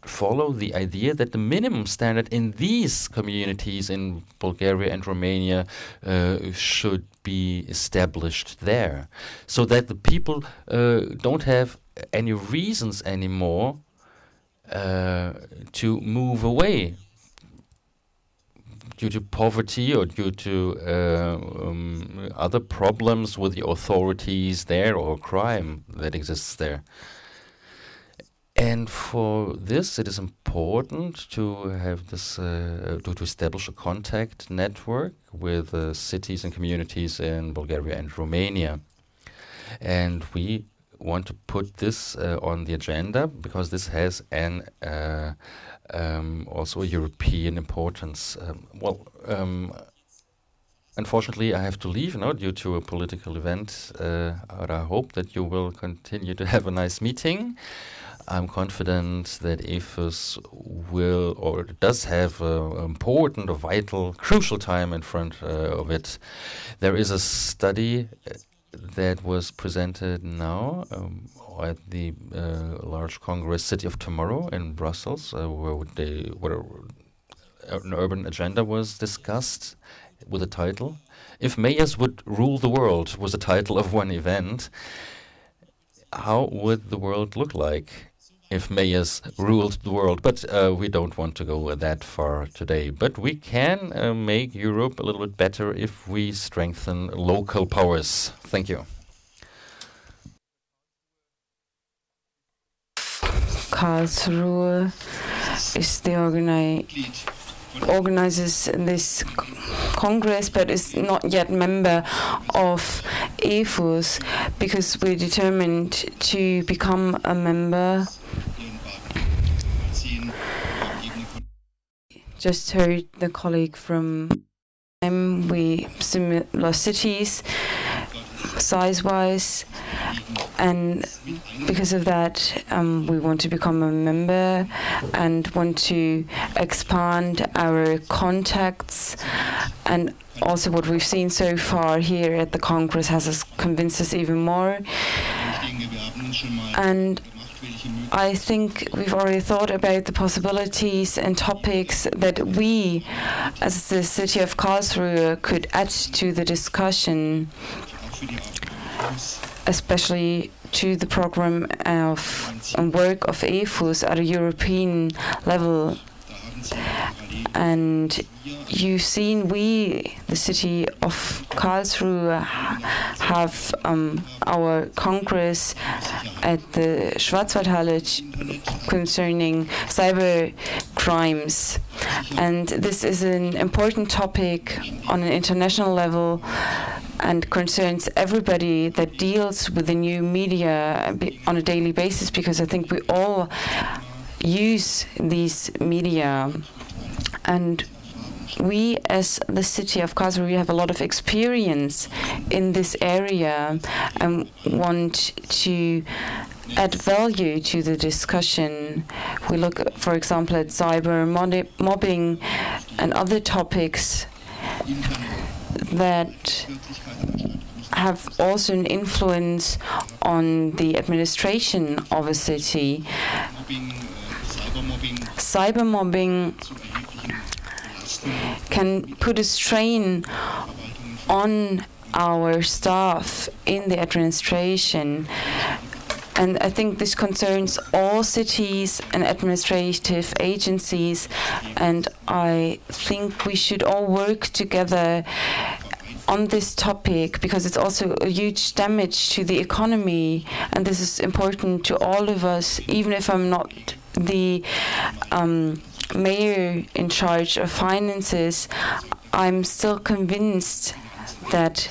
follow the idea that the minimum standard in these communities in Bulgaria and Romania should be established there, so that the people don't have any reasons anymore to move away due to poverty or due to other problems with the authorities there or crime that exists there. And for this, it is important to have this, to establish a contact network with cities and communities in Bulgaria and Romania. And we want to put this on the agenda because this has an also a European importance. Unfortunately, I have to leave now due to a political event, but I hope that you will continue to have a nice meeting. I'm confident that EFUS will or does have an important, a vital, crucial time in front of it. There is a study that was presented now at the large Congress City of Tomorrow in Brussels, where an urban agenda was discussed with the title, "If Mayors Would Rule the World," was the title of one event. How would the world look like if mayors ruled the world? But we don't want to go that far today. But we can make Europe a little bit better if we strengthen local powers. Thank you. Karlsruhe is the organizes this Congress, but is not yet member of EFUS, because we're determined to become a member. Just heard the colleague from we similar cities size-wise, and because of that we want to become a member and want to expand our contacts. And also what we've seen so far here at the Congress has convinced us even more. And I think we've already thought about the possibilities and topics that we, as the city of Karlsruhe, could add to the discussion, especially to the program and work of EFUS at a European level. And you've seen we, the city of Karlsruhe, have our Congress at the Schwarzwaldhalle concerning cyber crimes. And this is an important topic on an international level and concerns everybody that deals with the new media on a daily basis, because I think we all use these media. And we, as the city of Karlsruhe, have a lot of experience in this area and want to add value to the discussion. We look, for example, at cyber mobbing and other topics that have also an influence on the administration of a city. Cyber mobbing can put a strain on our staff in the administration. And I think this concerns all cities and administrative agencies. And I think we should all work together on this topic, because it's also a huge damage to the economy. And this is important to all of us, even if I'm not the mayor in charge of finances. I'm still convinced that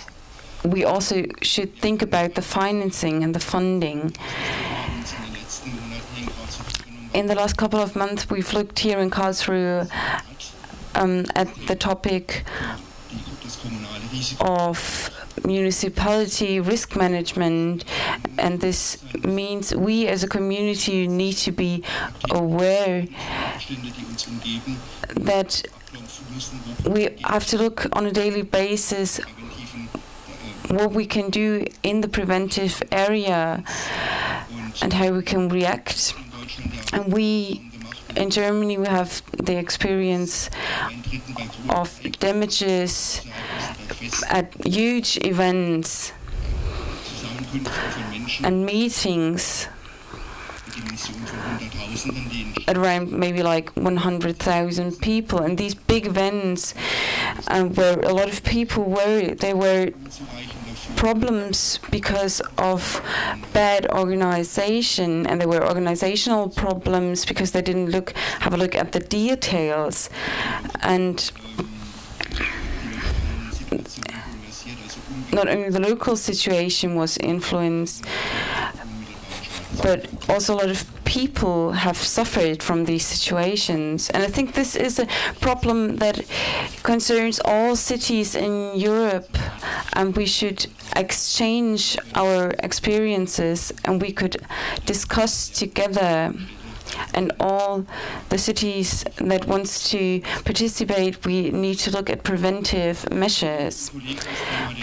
we also should think about the financing and the funding. In the last couple of months, we've looked here in Karlsruhe at the topic of municipality risk management And this means we as a community need to be aware that we have to look on a daily basis what we can do in the preventive area and how we can react. And in Germany, we have the experience of damages at huge events and meetings at around maybe like 100,000 people, and these big events where a lot of people were problems because of bad organization, and there were organizational problems because they didn't have a look at the details. And not only the local situation was influenced, but also a lot of people have suffered from these situations. And I think this is a problem that concerns all cities in Europe, and we should exchange our experiences, and we could discuss together. And all the cities that wants to participate, we need to look at preventive measures.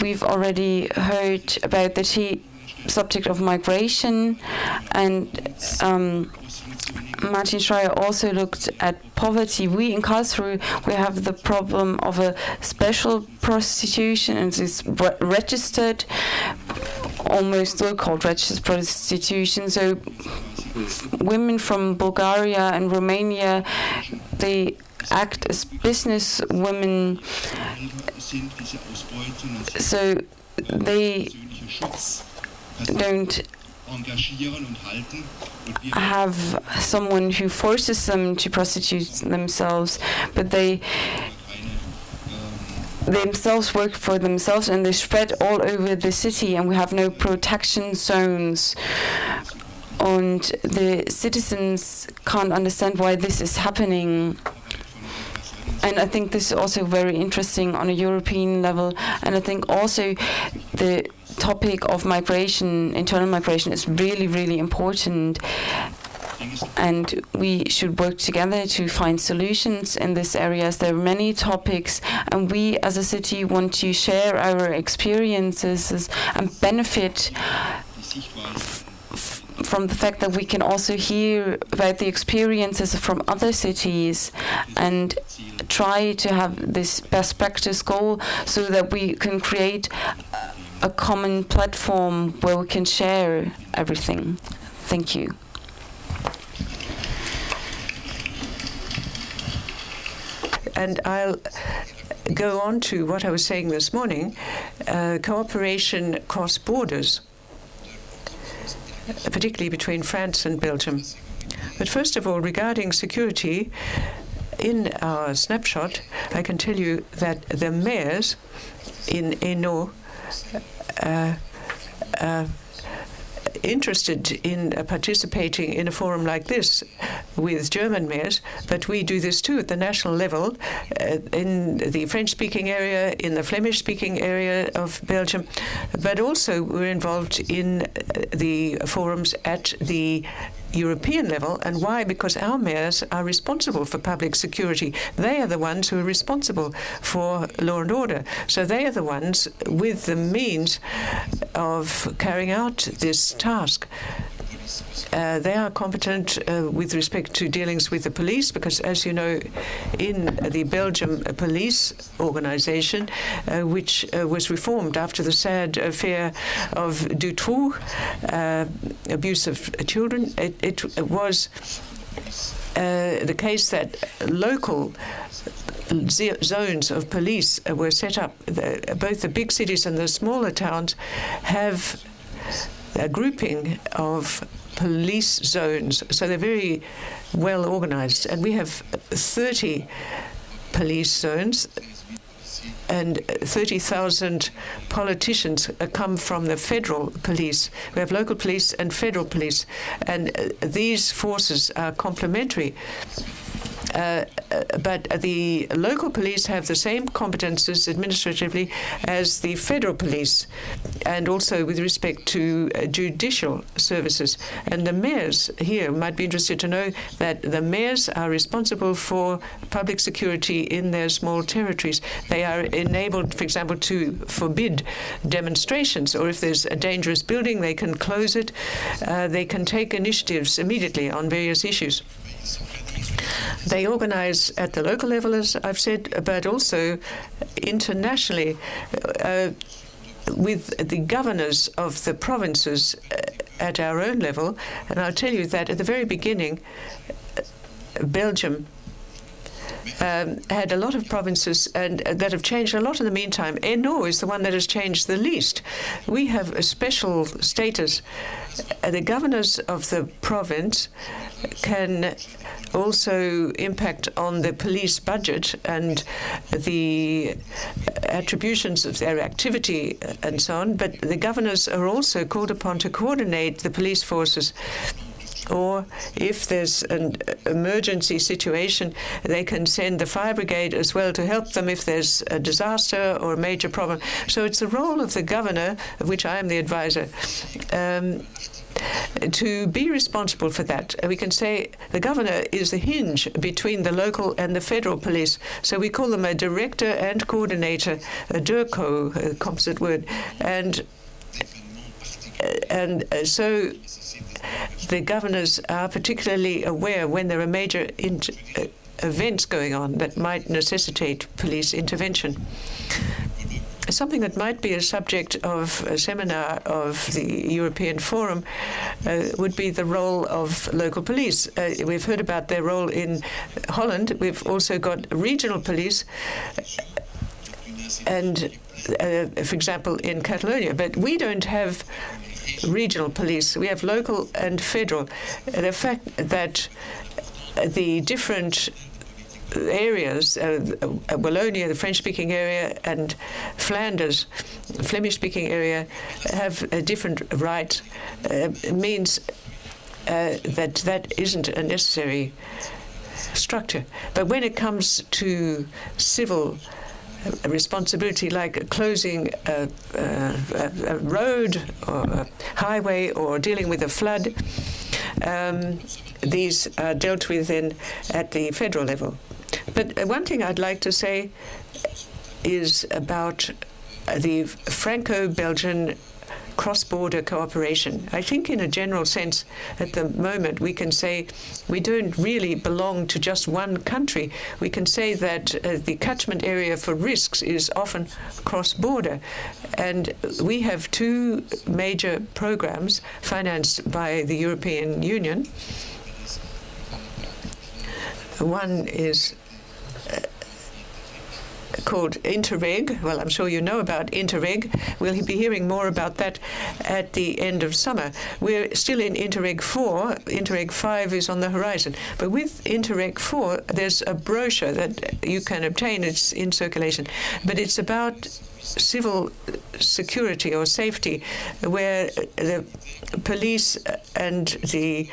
We've already heard about the subject of migration, and Martin Schreier also looked at poverty. We in Karlsruhe, we have the problem of a special prostitution, and it's registered, almost so-called registered prostitution. So women from Bulgaria and Romania, they act as business women, so they don't have someone who forces them to prostitute themselves, but they themselves work for themselves, and they spread all over the city, and we have no protection zones. And the citizens can't understand why this is happening. And I think this is also very interesting on a European level. And I think also the topic of migration, internal migration, is really, really important. And we should work together to find solutions in this area. There are many topics, and we as a city want to share our experiences and benefit from the fact that we can also hear about the experiences from other cities and try to have this best practice goal so that we can create a common platform where we can share everything. Thank you. And I'll go on to what I was saying this morning, cooperation across borders, particularly between France and Belgium. But first of all, regarding security, in our snapshot, I can tell you that the mayors in Hainaut interested in participating in a forum like this with German mayors, but we do this too at the national level, in the French-speaking area, in the Flemish-speaking area of Belgium, but also we're involved in the forums at the European level. And why? Because our mayors are responsible for public security. They are the ones who are responsible for law and order. So they are the ones with the means of carrying out this task. They are competent with respect to dealings with the police, because, as you know, in the Belgium police organization, which was reformed after the sad affair of Dutroux, abuse of children, it was the case that local zones of police were set up. Both the big cities and the smaller towns have a grouping of police zones, so they're very well organized. And we have 30 police zones, and 30,000 politicians come from the federal police. We have local police and federal police, and these forces are complementary. But the local police have the same competences administratively as the federal police, and also with respect to judicial services. And the mayors here might be interested to know that the mayors are responsible for public security in their small territories. They are enabled, for example, to forbid demonstrations, or if there's a dangerous building, they can close it. They can take initiatives immediately on various issues. They organize at the local level, as I've said, but also internationally with the governors of the provinces at our own level. And I'll tell you that at the very beginning, Belgium had a lot of provinces and that have changed a lot in the meantime. ENO is the one that has changed the least. We have a special status. The governors of the province can also impact on the police budget and the attributions of their activity and so on, but the governors are also called upon to coordinate the police forces. Or if there's an emergency situation, they can send the fire brigade as well to help them if there's a disaster or a major problem. So it's the role of the governor, of which I am the advisor, to be responsible for that. We can say the governor is the hinge between the local and the federal police. So we call them a director and coordinator, a DIRCO, a composite word. And so the governors are particularly aware when there are major events going on that might necessitate police intervention. Something that might be a subject of a seminar of the European Forum would be the role of local police. We've heard about their role in Holland. We've also got regional police, and for example, in Catalonia. But we don't have regional police. We have local and federal. The fact that the different areas, Wallonia, the French-speaking area, and Flanders, Flemish-speaking area, have a different right, means that isn't a necessary structure. But when it comes to civil responsibility, like closing a road or a highway or dealing with a flood, these are dealt with then at the federal level. But one thing I'd like to say is about the Franco-Belgian cross-border cooperation. I think in a general sense, at the moment, we can say we don't really belong to just one country. We can say that the catchment area for risks is often cross-border. And we have two major programs financed by the European Union. One is called Interreg. Well, I'm sure you know about Interreg. We'll be hearing more about that at the end of summer. We're still in Interreg 4. Interreg 5 is on the horizon. But with Interreg 4, there's a brochure that you can obtain. It's in circulation. But it's about civil security or safety, where the police and the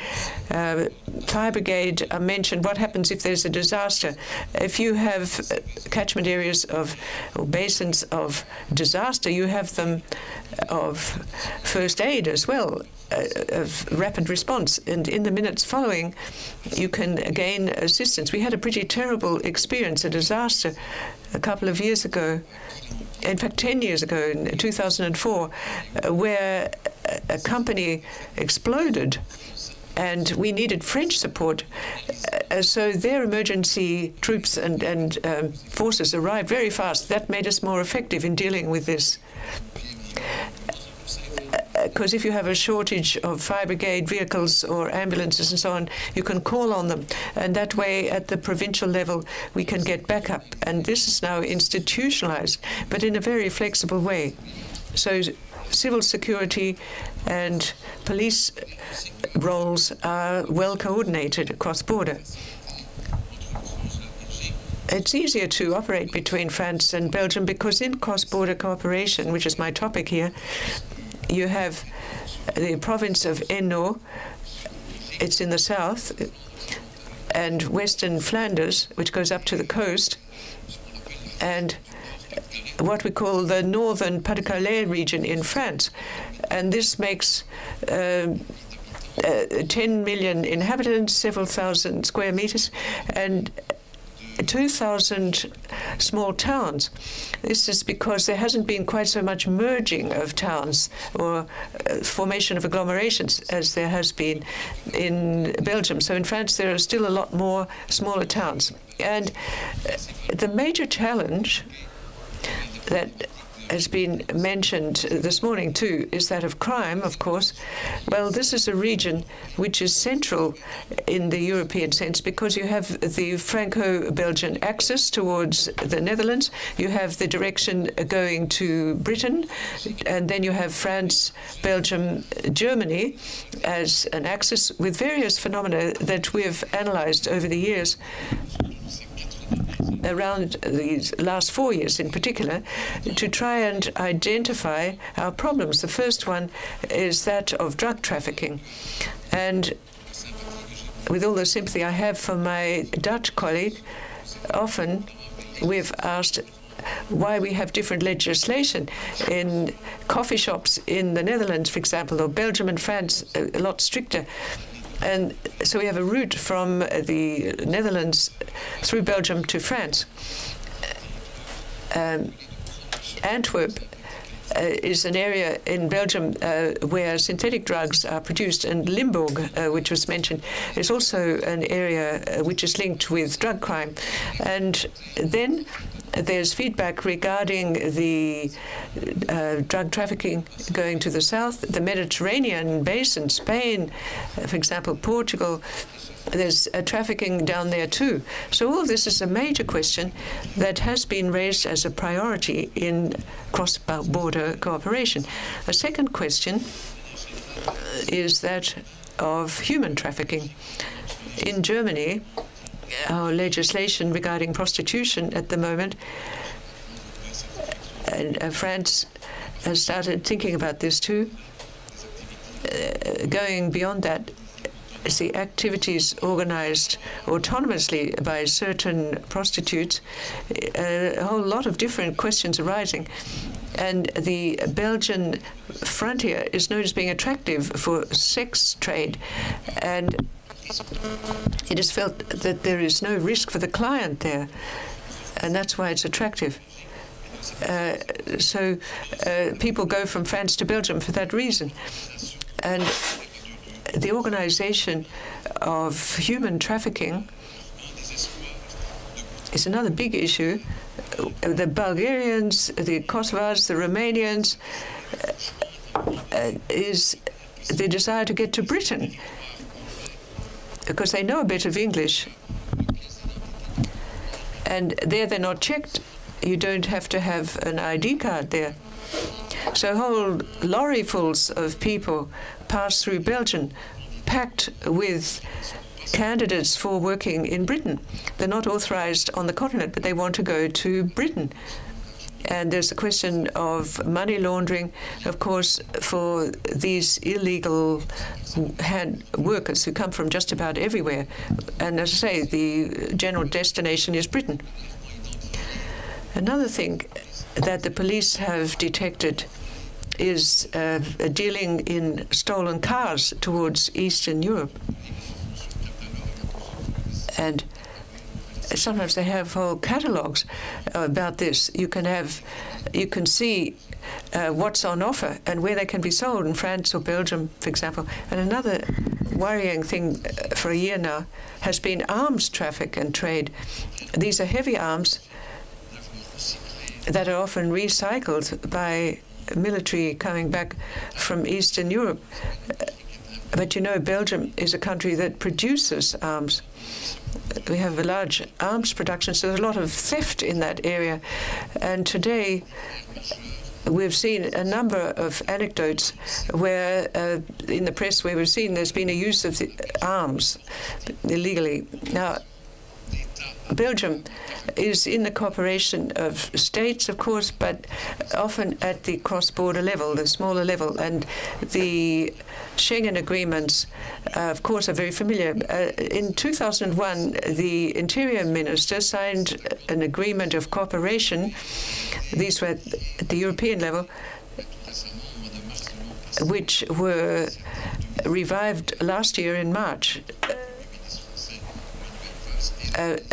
fire brigade are mentioned. What happens if there's a disaster? If you have catchment areas of or basins of disaster, you have them of first aid as well, of rapid response. And in the minutes following, you can gain assistance. We had a pretty terrible experience, a disaster, a couple of years ago. In fact, 10 years ago, in 2004, where a company exploded and we needed French support. So their emergency troops and forces arrived very fast. That made us more effective in dealing with this. Because if you have a shortage of fire brigade vehicles or ambulances and so on, you can call on them. And that way, at the provincial level, we can get backup. And this is now institutionalized, but in a very flexible way. So civil security and police roles are well coordinated across border. It's easier to operate between France and Belgium because in cross-border cooperation, which is my topic here, you have the province of Hainaut. It's in the south, and Western Flanders, which goes up to the coast, and what we call the northern Pas-de-Calais region in France. And this makes 10 million inhabitants, several thousand square meters, and 2,000 small towns. This is because there hasn't been quite so much merging of towns or formation of agglomerations as there has been in Belgium. So in France, there are still a lot more smaller towns. And the major challenge that has been mentioned this morning too is that of crime, of course. Well, this is a region which is central in the European sense because you have the Franco-Belgian axis towards the Netherlands, you have the direction going to Britain, and then you have France, Belgium, Germany as an axis with various phenomena that we have analyzed over the years, around these last 4 years in particular, to try and identify our problems. The first one is that of drug trafficking. And with all the sympathy I have for my Dutch colleague, often we've asked why we have different legislation in coffee shops in the Netherlands, for example, or Belgium and France, a lot stricter. And so we have a route from the Netherlands through Belgium to France. Antwerp is an area in Belgium where synthetic drugs are produced, and Limburg, which was mentioned, is also an area which is linked with drug crime. And then there's feedback regarding the drug trafficking going to the south, the Mediterranean basin, Spain, for example, Portugal. There's trafficking down there too. So all of this is a major question that has been raised as a priority in cross-border cooperation. A second question is that of human trafficking. In Germany, our legislation regarding prostitution at the moment, and France has started thinking about this too, going beyond that, is the activities organized autonomously by certain prostitutes, a whole lot of different questions arising. And the Belgian frontier is known as being attractive for sex trade. And it is felt that there is no risk for the client there, and that's why it's attractive. So people go from France to Belgium for that reason. And the organization of human trafficking is another big issue. The Bulgarians, the Kosovars, the Romanians, is the desire to get to Britain because they know a bit of English. And there they're not checked. You don't have to have an ID card there. So whole lorryfuls of people pass through Belgium, packed with candidates for working in Britain. They're not authorized on the continent, but they want to go to Britain. And there's a question of money laundering, of course, for these illegal hand workers who come from just about everywhere. And as I say, the general destination is Britain. Another thing that the police have detected is dealing in stolen cars towards Eastern Europe. And sometimes they have whole catalogs about this. You can see what's on offer and where they can be sold in France or Belgium, for example. And another worrying thing for a year now has been arms traffic and trade. These are heavy arms that are often recycled by military coming back from Eastern Europe. But you know, Belgium is a country that produces arms. We have a large arms production, so there's a lot of theft in that area. And today, we've seen a number of anecdotes where, in the press, where we've seen there's been a use of the arms illegally. Now, Belgium is in the cooperation of states, of course, but often at the cross-border level, the smaller level. And the Schengen agreements, of course, are very familiar. In 2001, the Interior Minister signed an agreement of cooperation. These were at the European level, which were revived last year in March.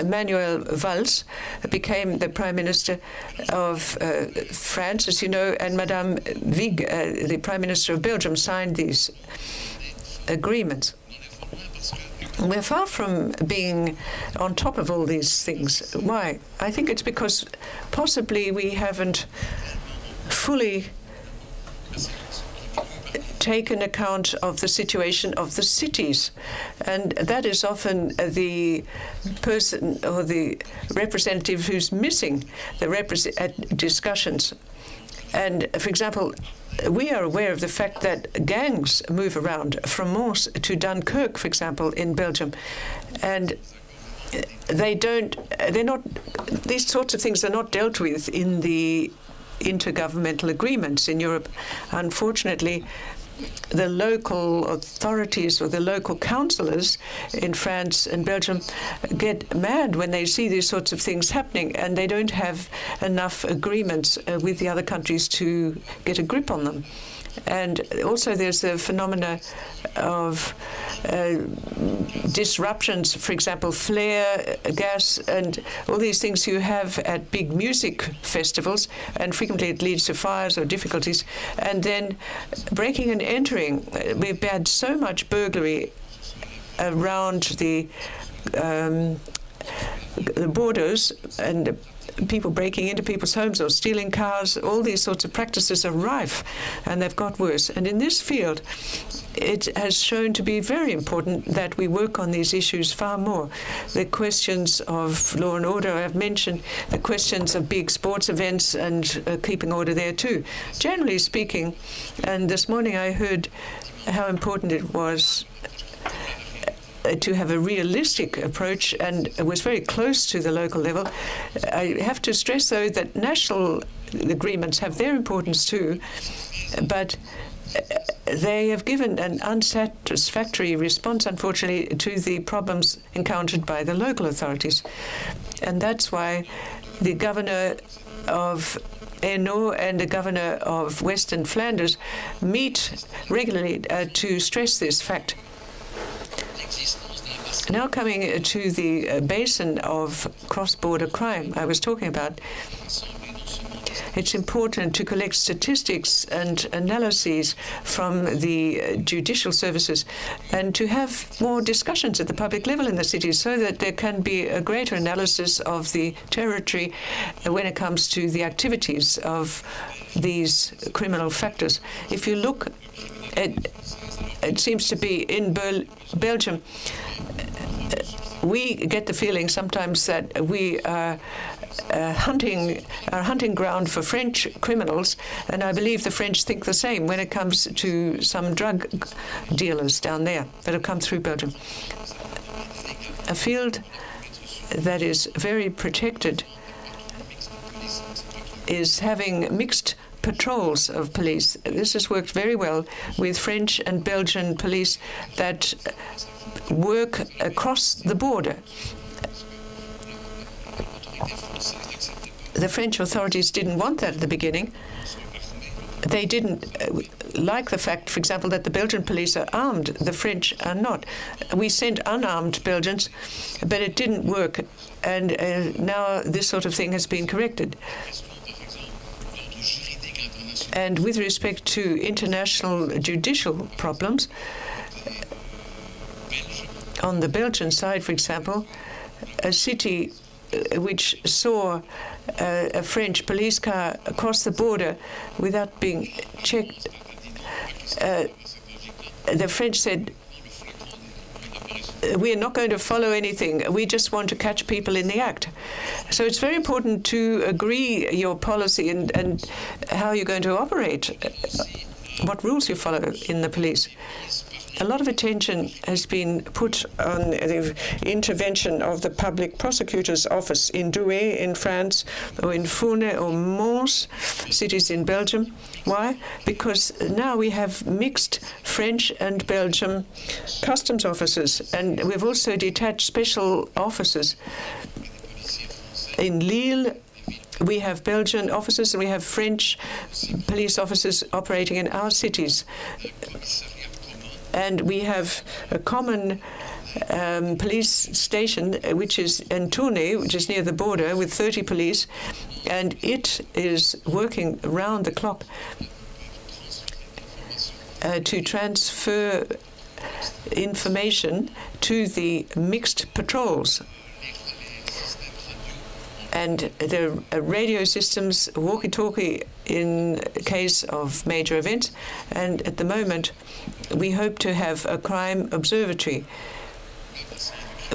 Manuel Valls became the Prime Minister of France, as you know, and Madame Wig, the Prime Minister of Belgium, signed these agreements. We're far from being on top of all these things. Why? I think it's because possibly we haven't fully taken account of the situation of the cities, and that is often the person or the representative who's missing the discussions. And for example, we are aware of the fact that gangs move around from Mons to Dunkirk, for example, in Belgium, and these sorts of things are not dealt with in the intergovernmental agreements in Europe. Unfortunately, the local authorities or the local councillors in France and Belgium get mad when they see these sorts of things happening, and they don't have enough agreements with the other countries to get a grip on them. And also there's the phenomena of disruptions, for example, flare gas and all these things you have at big music festivals, and frequently it leads to fires or difficulties. And then breaking and entering. We've had so much burglary around the borders, and people breaking into people's homes or stealing cars. All these sorts of practices are rife, and they've got worse. And in this field, it has shown to be very important that we work on these issues far more. The questions of law and order I've mentioned, the questions of big sports events and keeping order there too. Generally speaking, and this morning I heard how important it was to have a realistic approach, and it was very close to the local level. I have to stress, though, that national agreements have their importance too, but they have given an unsatisfactory response, unfortunately, to the problems encountered by the local authorities. And that's why the governor of Hainaut and the governor of Western Flanders meet regularly to stress this fact. Now coming to the basin of cross-border crime I was talking about, it's important to collect statistics and analyses from the judicial services and to have more discussions at the public level in the cities so that there can be a greater analysis of the territory when it comes to the activities of these criminal factors. If you look at, it seems to be in Belgium, we get the feeling sometimes that we are hunting ground for French criminals, and I believe the French think the same when it comes to some drug dealers down there that have come through Belgium. A field that is very protected is having mixed patrols of police. This has worked very well with French and Belgian police that work across the border. The French authorities didn't want that at the beginning. They didn't like the fact, for example, that the Belgian police are armed. The French are not. We sent unarmed Belgians, but it didn't work. And now this sort of thing has been corrected. And with respect to international judicial problems, on the Belgian side, for example, a city which saw a French police car across the border without being checked, the French said, "We are not going to follow anything. We just want to catch people in the act." So it's very important to agree your policy and how you're going to operate, what rules you follow in the police. a lot of attention has been put on the intervention of the public prosecutor's office in Douai in France, or in Furnes or Mons, cities in Belgium. Why? Because now we have mixed French and Belgian customs officers, and we've also detached special officers. In Lille, we have Belgian officers and we have French police officers operating in our cities. And we have a common police station, which is in Tournai, which is near the border, with 30 police, and it is working round the clock to transfer information to the mixed patrols. And there are radio systems, walkie-talkie in case of major events. And at the moment, we hope to have a crime observatory.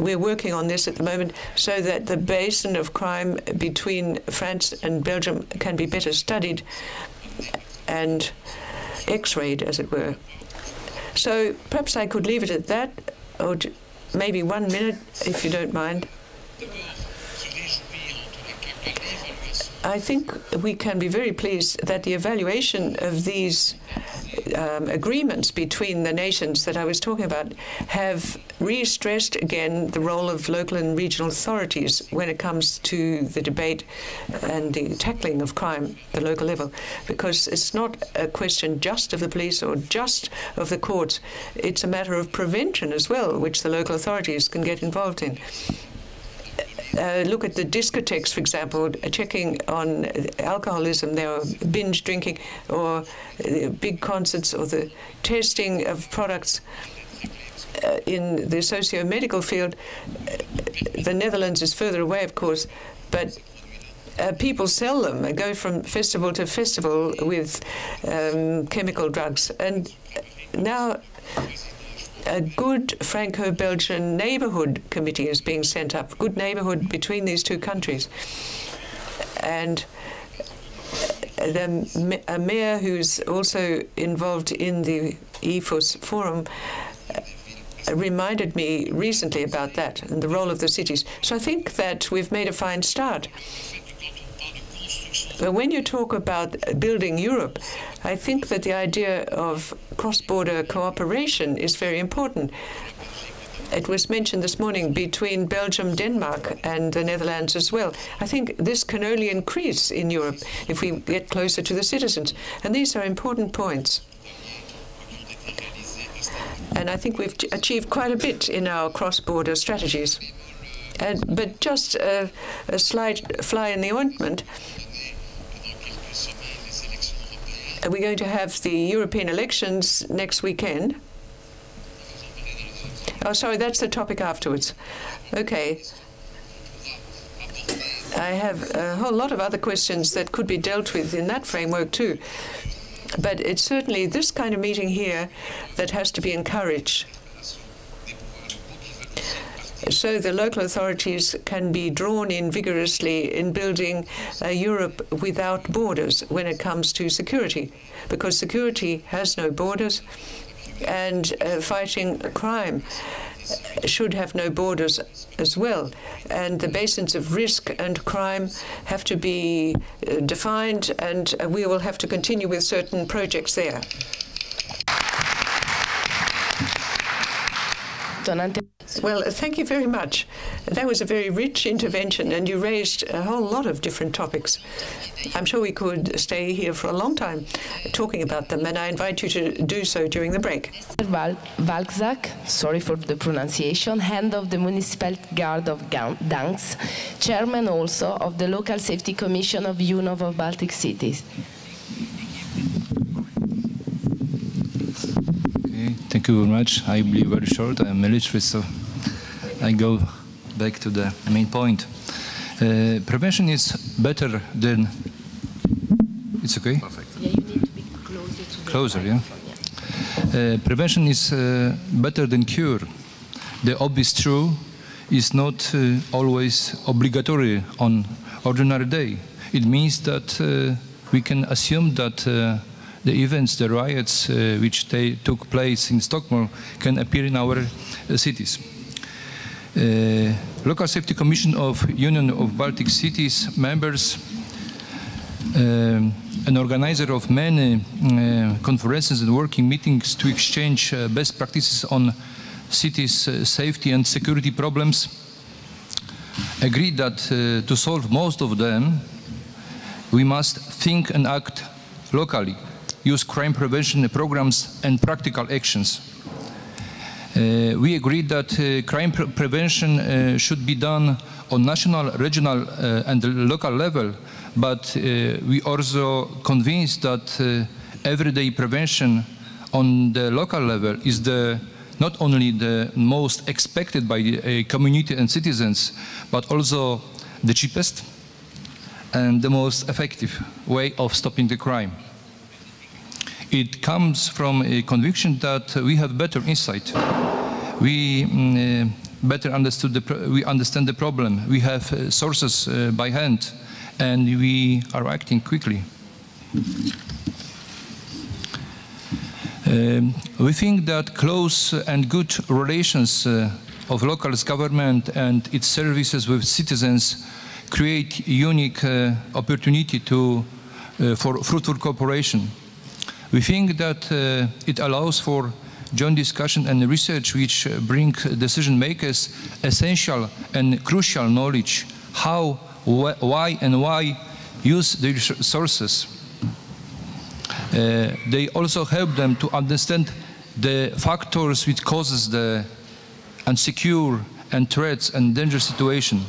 We're working on this at the moment so that the basin of crime between France and Belgium can be better studied and x-rayed, as it were. So perhaps I could leave it at that, or maybe 1 minute, if you don't mind. I think we can be very pleased that the evaluation of these agreements between the nations that I was talking about have re-stressed again the role of local and regional authorities when it comes to the debate and the tackling of crime at the local level, because it's not a question just of the police or just of the courts. It's a matter of prevention as well, which the local authorities can get involved in. Look at the discotheques, for example, checking on alcoholism, there, binge drinking, or big concerts, or the testing of products in the socio-medical field. The Netherlands is further away, of course, but people sell them and go from festival to festival with chemical drugs. And now a good Franco-Belgian neighborhood committee is being set up, good neighborhood between these two countries. And a mayor who's also involved in the EFUS Forum reminded me recently about that and the role of the cities. So I think that we've made a fine start. But when you talk about building Europe, I think that the idea of cross-border cooperation is very important. It was mentioned this morning between Belgium, Denmark, and the Netherlands as well. I think this can only increase in Europe if we get closer to the citizens. And these are important points. And I think we've achieved quite a bit in our cross-border strategies. But just a slight fly in the ointment, we're going to have the European elections next weekend. Oh, sorry, that's the topic afterwards. Okay. I have a whole lot of other questions that could be dealt with in that framework too. But it's certainly this kind of meeting here that has to be encouraged, so the local authorities can be drawn in vigorously in building a Europe without borders when it comes to security, because security has no borders, and fighting crime should have no borders as well. And the basins of risk and crime have to be defined, and we will have to continue with certain projects there. Well, thank you very much. That was a very rich intervention, and you raised a whole lot of different topics. I'm sure we could stay here for a long time talking about them, and I invite you to do so during the break. Valkzak, sorry for the pronunciation, head of the Municipal Guard of Gdansk, chairman also of the Local Safety Commission of UNOV of Baltic cities. Thank you very much. I will be very short. I am military, so I go back to the main point. Prevention is better than... It's okay? Perfect. Yeah, you need to be closer to the closer, yeah? Prevention is better than cure. The obvious truth is not always obligatory on ordinary day. It means that we can assume that the events, the riots which took place in Stockholm can appear in our cities. Local Safety Commission of Union of Baltic Cities members, an organizer of many conferences and working meetings to exchange best practices on cities' safety and security problems, agreed that to solve most of them, we must think and act locally, use crime prevention programs and practical actions. We agreed that crime prevention should be done on national, regional and local level, but we also convinced that everyday prevention on the local level is not only the most expected by the community and citizens, but also the cheapest and the most effective way of stopping the crime. It comes from a conviction that we have better insight. We better we understand the problem. We have sources by hand, and we are acting quickly. We think that close and good relations of local government and its services with citizens create a unique opportunity for fruitful cooperation. We think that it allows for joint discussion and research which bring decision makers essential and crucial knowledge how, why use their sources. They also help them to understand the factors which causes the insecure and threats and dangerous situation.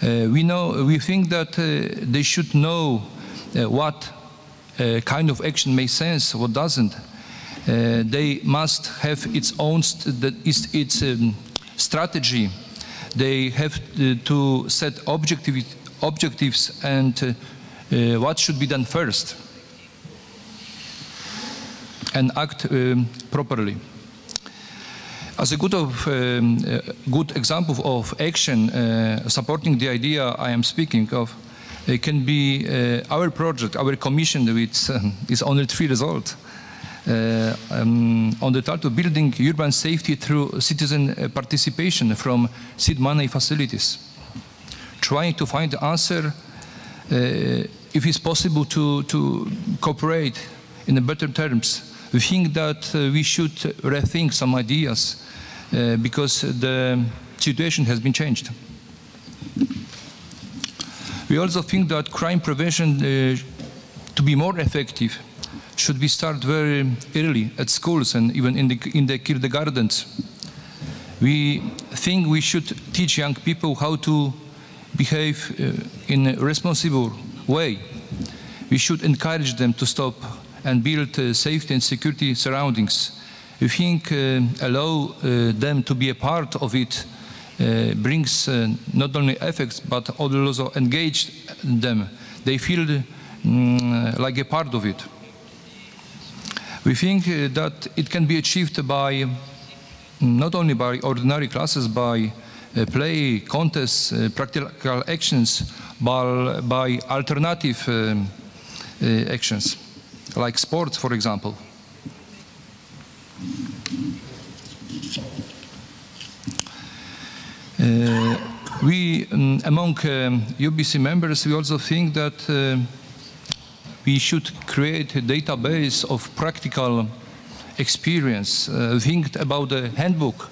We think that they should know what kind of action makes sense, what doesn't. They must have its own strategy. They have to set objectives and what should be done first, and act properly. As a good example of action supporting the idea I am speaking of, it can be our project, our commission, which is only 3 years old, on the title Building Urban Safety Through Citizen Participation from seed money facilities. Trying to find the answer if it's possible to cooperate in better terms. We think that we should rethink some ideas because the situation has been changed. We also think that crime prevention, to be more effective, should be started very early at schools and even in the kindergartens. We think we should teach young people how to behave in a responsible way. We should encourage them to stop and build safety and security surroundings. We think allow them to be a part of it brings not only effects but also engage them. They feel like a part of it. We think that it can be achieved by not only by ordinary classes, by play, contests, practical actions, but by alternative actions, like sports, for example. We, among UBC members, we also think that we should create a database of practical experience. Think about a handbook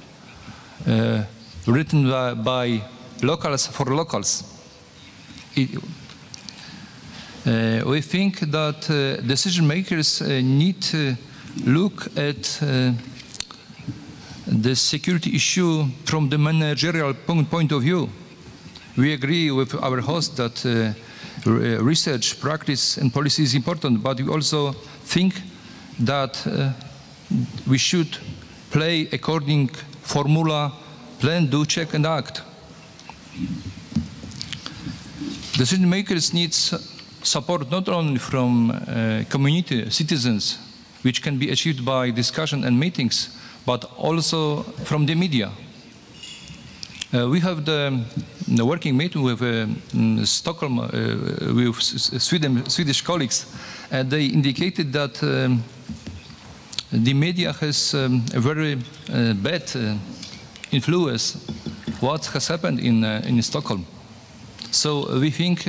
written by locals for locals. We think that decision makers need to look at the security issue from the managerial point of view. We agree with our host that research, practice and policy is important, but we also think that we should play according formula, plan, do, check and act. Decision makers need support not only from community, citizens, which can be achieved by discussion and meetings, but also from the media. We have the a working meeting with Stockholm, with Swedish colleagues, and they indicated that the media has a very bad influence what has happened in Stockholm. So we think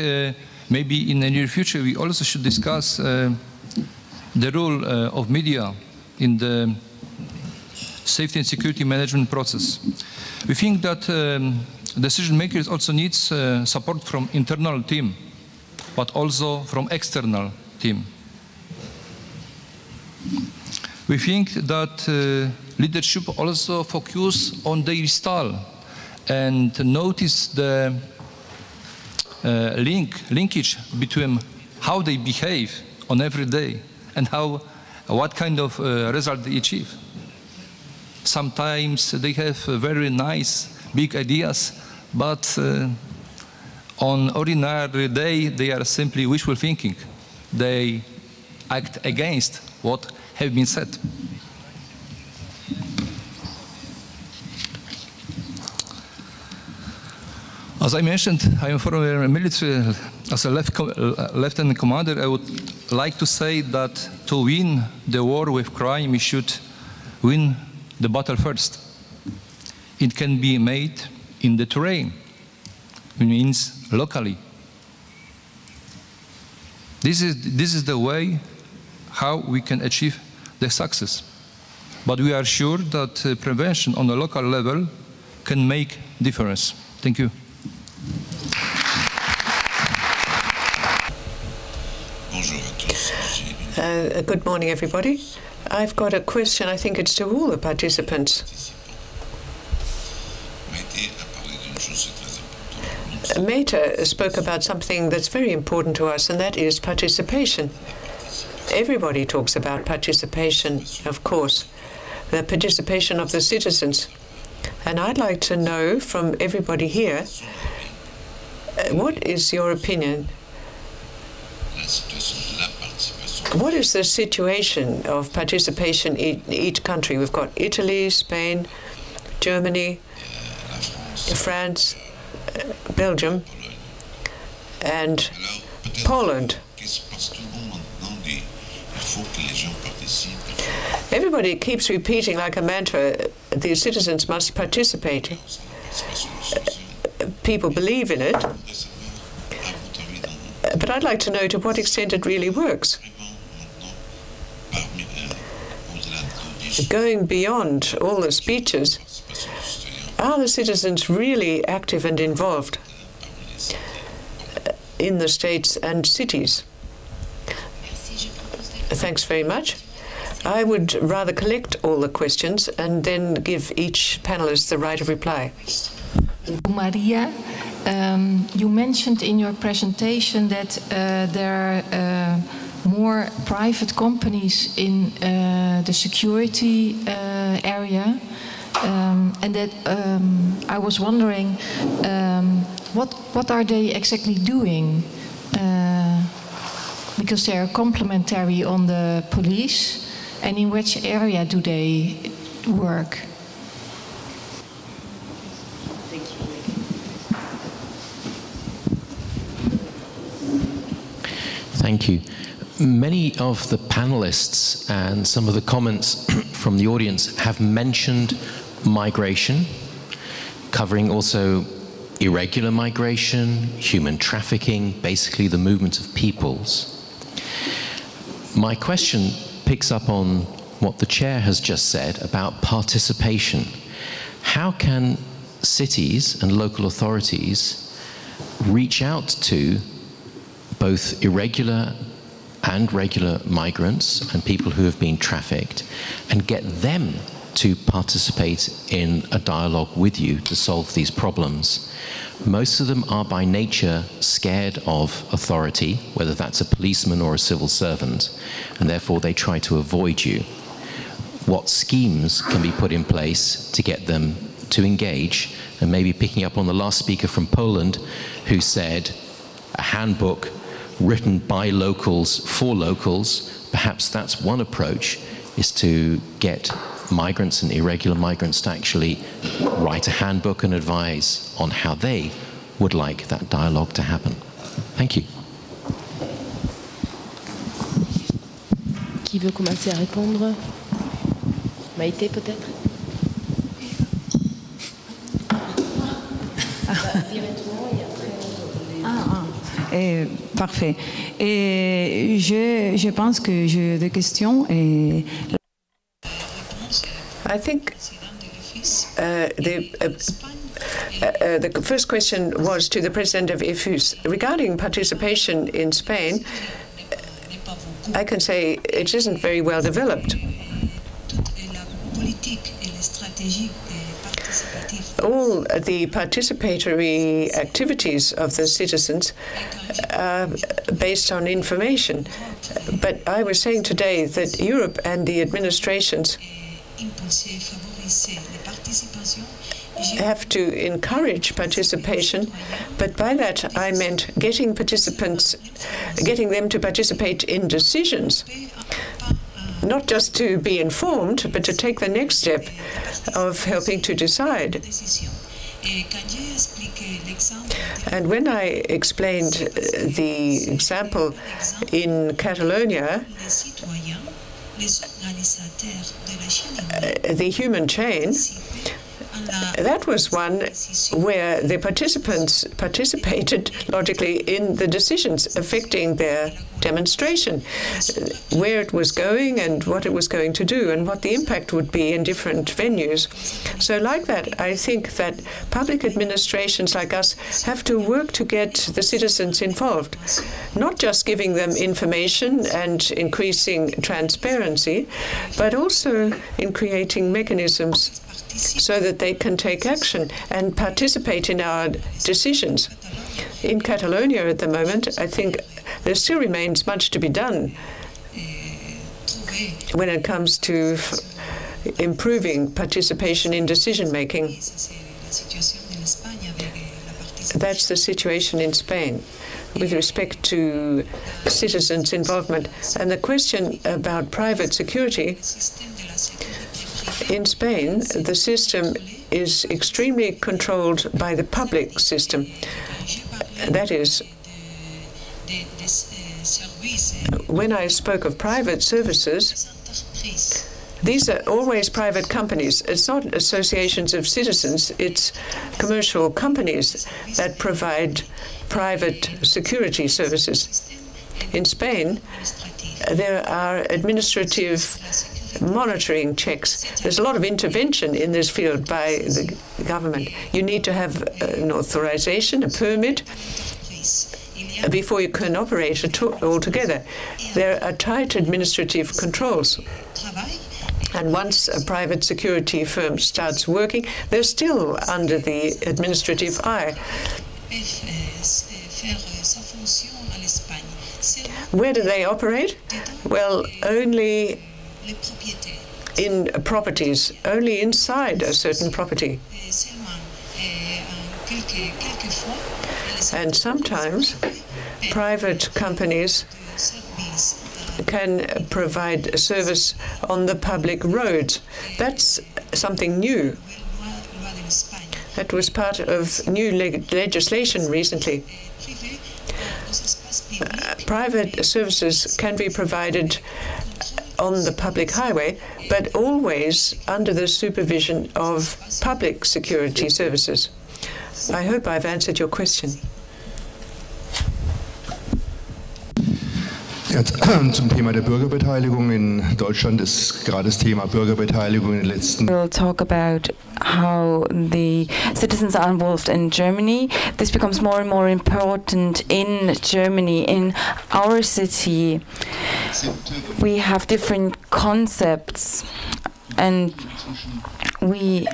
maybe in the near future we also should discuss the role of media in the safety and security management process. We think that decision makers also needs support from internal team, but also from external team. We think that leadership also focus on their style and notice the linkage between how they behave on every day and what kind of result they achieve. Sometimes they have very nice, big ideas, but on ordinary day they are simply wishful thinking. They act against what have been said. As I mentioned, I am former military. As a lieutenant commander, I would like to say that to win the war with crime, we should win the battle first. It can be made in the terrain, it means locally. This is the way how we can achieve the success. But we are sure that prevention on a local level can make difference. Thank you. Good morning, everybody. I've got a question. I think it's to all the participants. Meta spoke about something that's very important to us, and that is participation. Everybody talks about participation, of course, the participation of the citizens. And I'd like to know from everybody here, what is your opinion? What is the situation of participation in each country? We've got Italy, Spain, Germany, France, Belgium, and Poland. Everybody keeps repeating like a mantra, the citizens must participate. People believe in it, but I'd like to know to what extent it really works. Going beyond all the speeches, are the citizens really active and involved in the states and cities? Thanks very much. I would rather collect all the questions and then give each panelist the right of reply. Maria, you mentioned in your presentation that there are more private companies in the security area, and that I was wondering what are they exactly doing? Because they are complementary on the police, and in which area do they work? Thank you. Many of the panelists and some of the comments from the audience have mentioned migration, covering also irregular migration, human trafficking, basically the movement of peoples. My question picks up on what the chair has just said about participation. How can cities and local authorities reach out to both irregular and regular migrants and people who have been trafficked and get them to participate in a dialogue with you to solve these problems? Most of them are by nature scared of authority, whether that's a policeman or a civil servant, and therefore they try to avoid you. What schemes can be put in place to get them to engage? And maybe picking up on the last speaker from Poland who said a handbook written by locals for locals, perhaps that's one approach, is to get migrants and irregular migrants to actually write a handbook and advise on how they would like that dialogue to happen. Thank you. Qui veut commencer à répondre? Maïté, peut-être? Parfait. Et je pense que j'ai des questions. Et I think the first question was to the president of EFUS. Regarding participation in Spain, I can say it isn't very well developed. All the participatory activities of the citizens are based on information. But I was saying today that Europe and the administrations have to encourage participation, but by that I meant getting them to participate in decisions, not just to be informed, but to take the next step of helping to decide. And when I explained the example in Catalonia, the human chain, that was one where the participants participated logically in the decisions affecting their demonstration, where it was going and what it was going to do and what the impact would be in different venues. So like that, I think that public administrations like us have to work to get the citizens involved, not just giving them information and increasing transparency, but also in creating mechanisms so that they can take action and participate in our decisions. In Catalonia at the moment, I think there still remains much to be done when it comes to improving participation in decision-making. That's the situation in Spain with respect to citizens' involvement. And the question about private security, in Spain, the system is extremely controlled by the public system. That is, when I spoke of private services, these are always private companies. It's not associations of citizens, it's commercial companies that provide private security services. In Spain, there are administrative monitoring checks. There's a lot of intervention in this field by the government. You need to have an authorization, a permit, before you can operate altogether. There are tight administrative controls. And once a private security firm starts working, they're still under the administrative eye. Where do they operate? Well, only in properties, only inside a certain property. And sometimes private companies can provide a service on the public roads. That's something new. That was part of new legislation recently. Private services can be provided on the public highway, but always under the supervision of public security services. I hope I've answered your question. Zum Thema der Bürgerbeteiligung in Deutschland ist gerade das Thema Bürgerbeteiligung in den letzten. We'll talk about how the citizens are involved in Germany. This becomes more and more important in Germany. In our city, we have different concepts, and we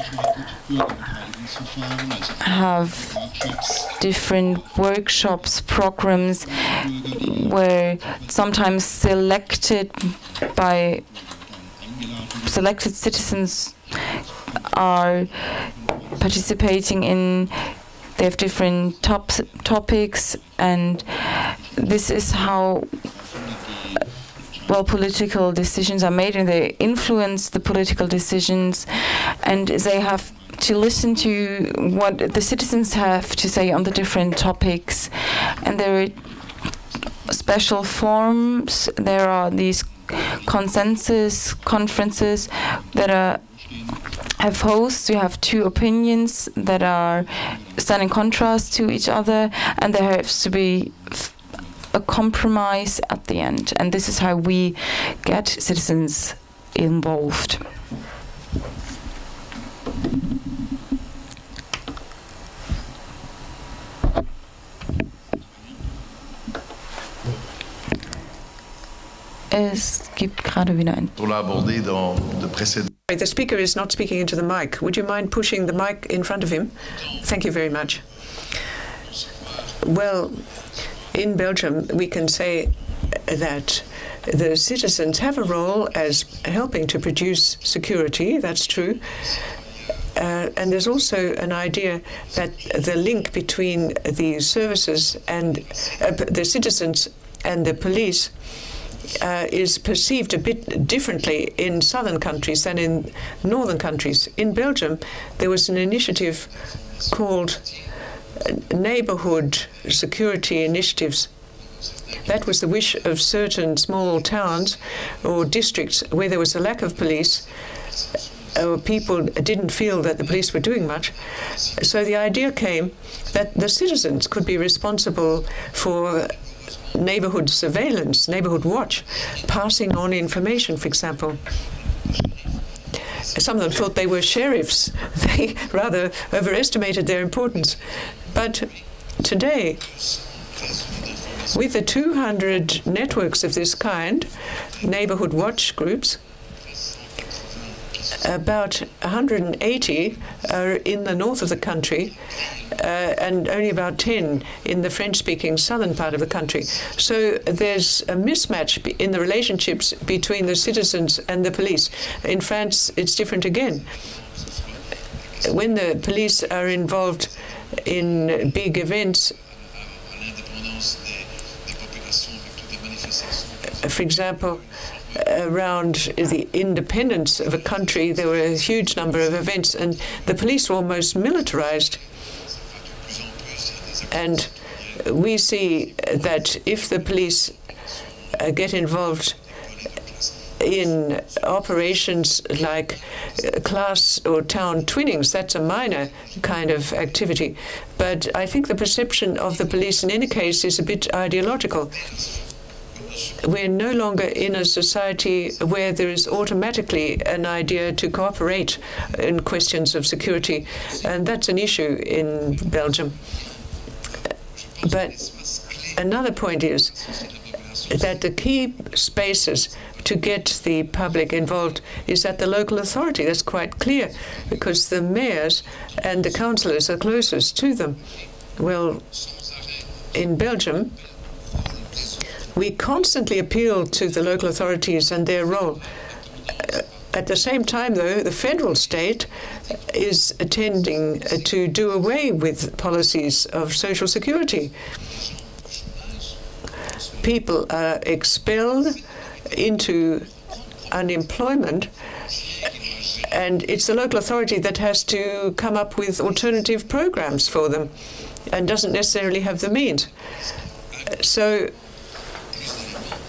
have different workshops, programs, where sometimes selected citizens are participating in. They have different topics, and this is how political decisions are made, and they influence the political decisions, and they have to listen to what the citizens have to say on the different topics, and there are special forums. There are these consensus conferences that have hosts. You have two opinions that are stand in contrast to each other, and there has to be a compromise at the end. And this is how we get citizens involved. Es gibt gerade wieder ein. The speaker is not speaking into the mic. Would you mind pushing the mic in front of him? Thank you very much. Well, in Belgium, we can say that the citizens have a role as helping to produce security. That's true. And there's also an idea that the link between the services and the citizens and the police is perceived a bit differently in southern countries than in northern countries. In Belgium, there was an initiative called Neighborhood Security Initiatives. That was the wish of certain small towns or districts where there was a lack of police, or people didn't feel that the police were doing much. So the idea came that the citizens could be responsible for neighborhood surveillance, neighborhood watch, passing on information, for example. Some of them thought they were sheriffs. They rather overestimated their importance. But today, with the 200 networks of this kind, neighborhood watch groups, about 180 are in the north of the country, and only about 10 in the French-speaking southern part of the country. So there's a mismatch in the relationships between the citizens and the police. In France, it's different again. When the police are involved in big events, for example, around the independence of a country, there were a huge number of events, and the police were almost militarized. And we see that if the police get involved in operations like class or town twinnings, that's a minor kind of activity. But I think the perception of the police in any case is a bit ideological. We're no longer in a society where there is automatically an idea to cooperate in questions of security, and that's an issue in Belgium. But another point is that the key spaces to get the public involved is at the local authority. That's quite clear, because the mayors and the councillors are closest to them. Well, in Belgium, we constantly appeal to the local authorities and their role. At the same time, though, the federal state is tending to do away with policies of social security. People are expelled into unemployment, and it's the local authority that has to come up with alternative programs for them and doesn't necessarily have the means. So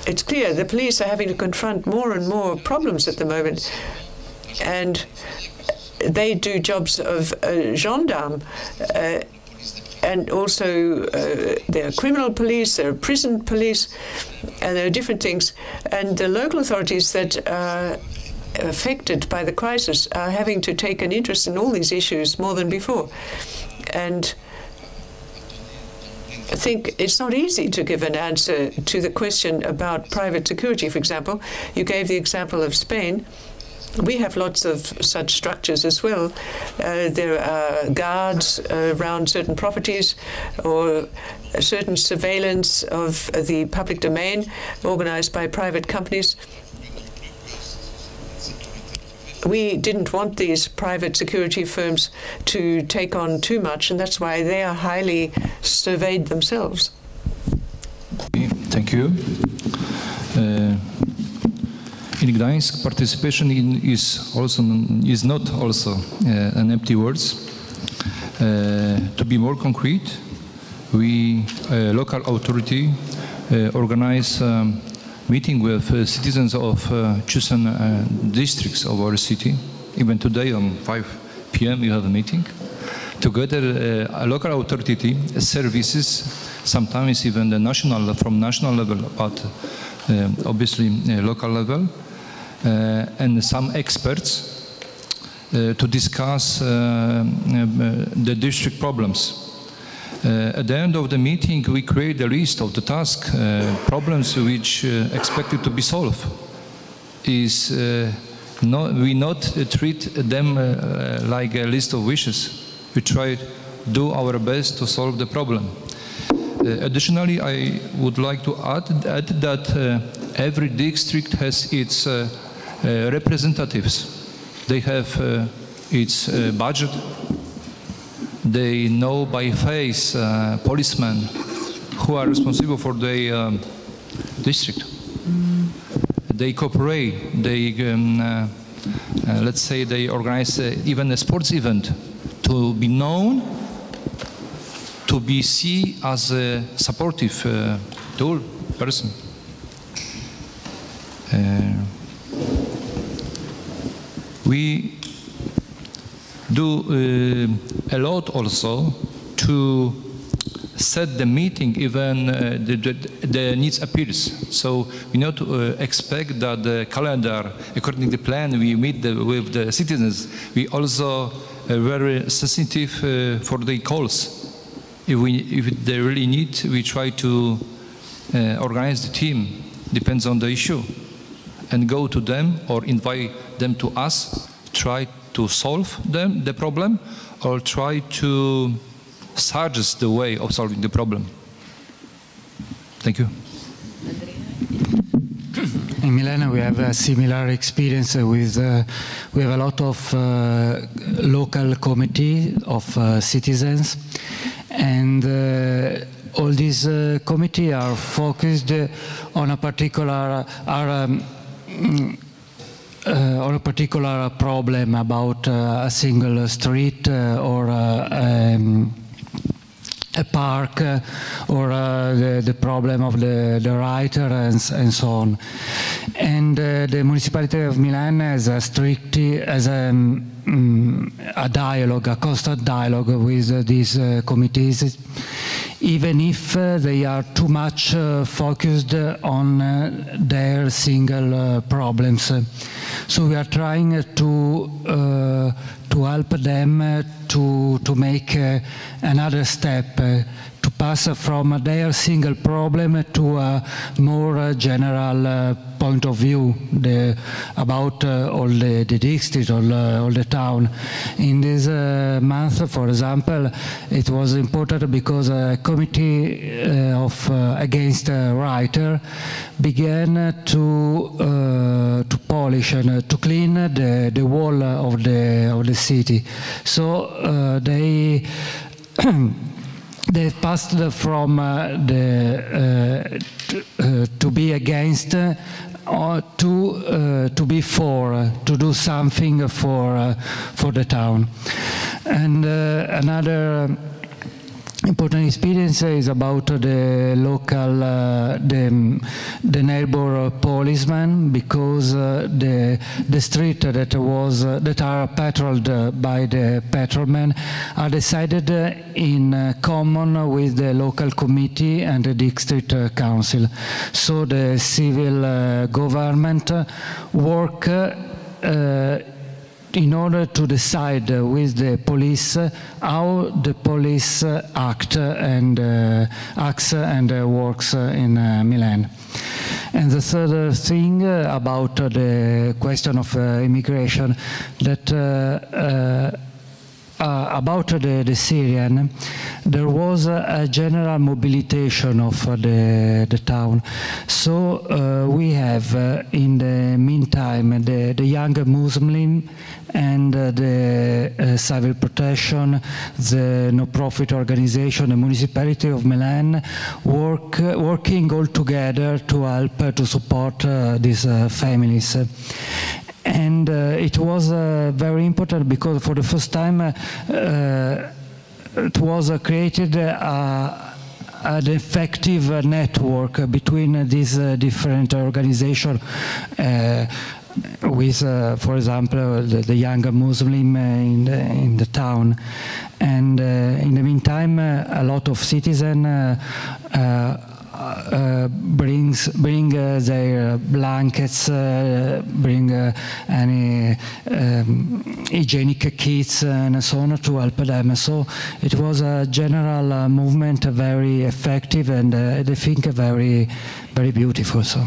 it's clear the police are having to confront more and more problems at the moment, and they do jobs of gendarme, and also there are criminal police, there are prison police, and there are different things. And the local authorities that are affected by the crisis are having to take an interest in all these issues more than before. And I think it's not easy to give an answer to the question about private security, for example. You gave the example of Spain. We have lots of such structures as well. There are guards around certain properties, or a certain surveillance of the public domain organized by private companies. We didn't want these private security firms to take on too much, and that's why they are highly surveyed themselves. Thank you. In Gdańsk, participation is not also an empty words. To be more concrete, we, local authority, organize meeting with citizens of chosen districts of our city. Even today, on 5 p.m., we have a meeting. Together, a local authority services, sometimes even from national level, but obviously local level, and some experts to discuss the district problems. At the end of the meeting, we create a list of the tasks, problems which expected to be solved. We not treat them like a list of wishes. We try to do our best to solve the problem. Additionally, I would like to add that every district has its representatives. They have its budget. They know by face policemen who are responsible for their district. They cooperate. They, let's say, they organize even a sports event to be known, to be seen as a supportive tool person. We do a lot also to set the meeting even the needs appears. So we not expect that the calendar, according to the plan, we meet with the citizens. We also are very sensitive for the calls. If they really need, we try to organize the team, depends on the issue, and go to them or invite them to us, try to solve the problem, or try to suggest the way of solving the problem. Thank you. In Milan, we have a similar experience with, we have a lot of local committee of citizens, and all these committees are focused on a particular, on a particular problem about a single street or a park or the problem of the writer and so on. And the municipality of Milan has a dialogue, a constant dialogue with these committees, even if they are too much focused on their single problems. So we are trying to help them to make another step, to pass from their single problem to a more general point of view about all the district, all the town. In this month, for example, it was important because a committee against a writer began to polish and to clean the wall of the city. So they they passed from to be against to be for, to do something for the town. And another important experience is about the local, the neighbor policeman, because the street that are patrolled by the patrolmen are decided in common with the local committee and the district council. So the civil government work in order to decide with the police how the police acts and works in Milan. And the third thing about the question of immigration, that about the Syrian, there was a general mobilization of the town. So we have in the meantime the young Muslim and the civil protection, the no-profit organization, the municipality of Milan, working all together to help to support these families. And it was very important because for the first time it was created an effective network between these different organizations with, for example, the young Muslim in the town. And in the meantime, a lot of citizens bring their blankets, bring any hygienic kits and so on to help them. So it was a general movement, very effective and I think very, very beautiful. So.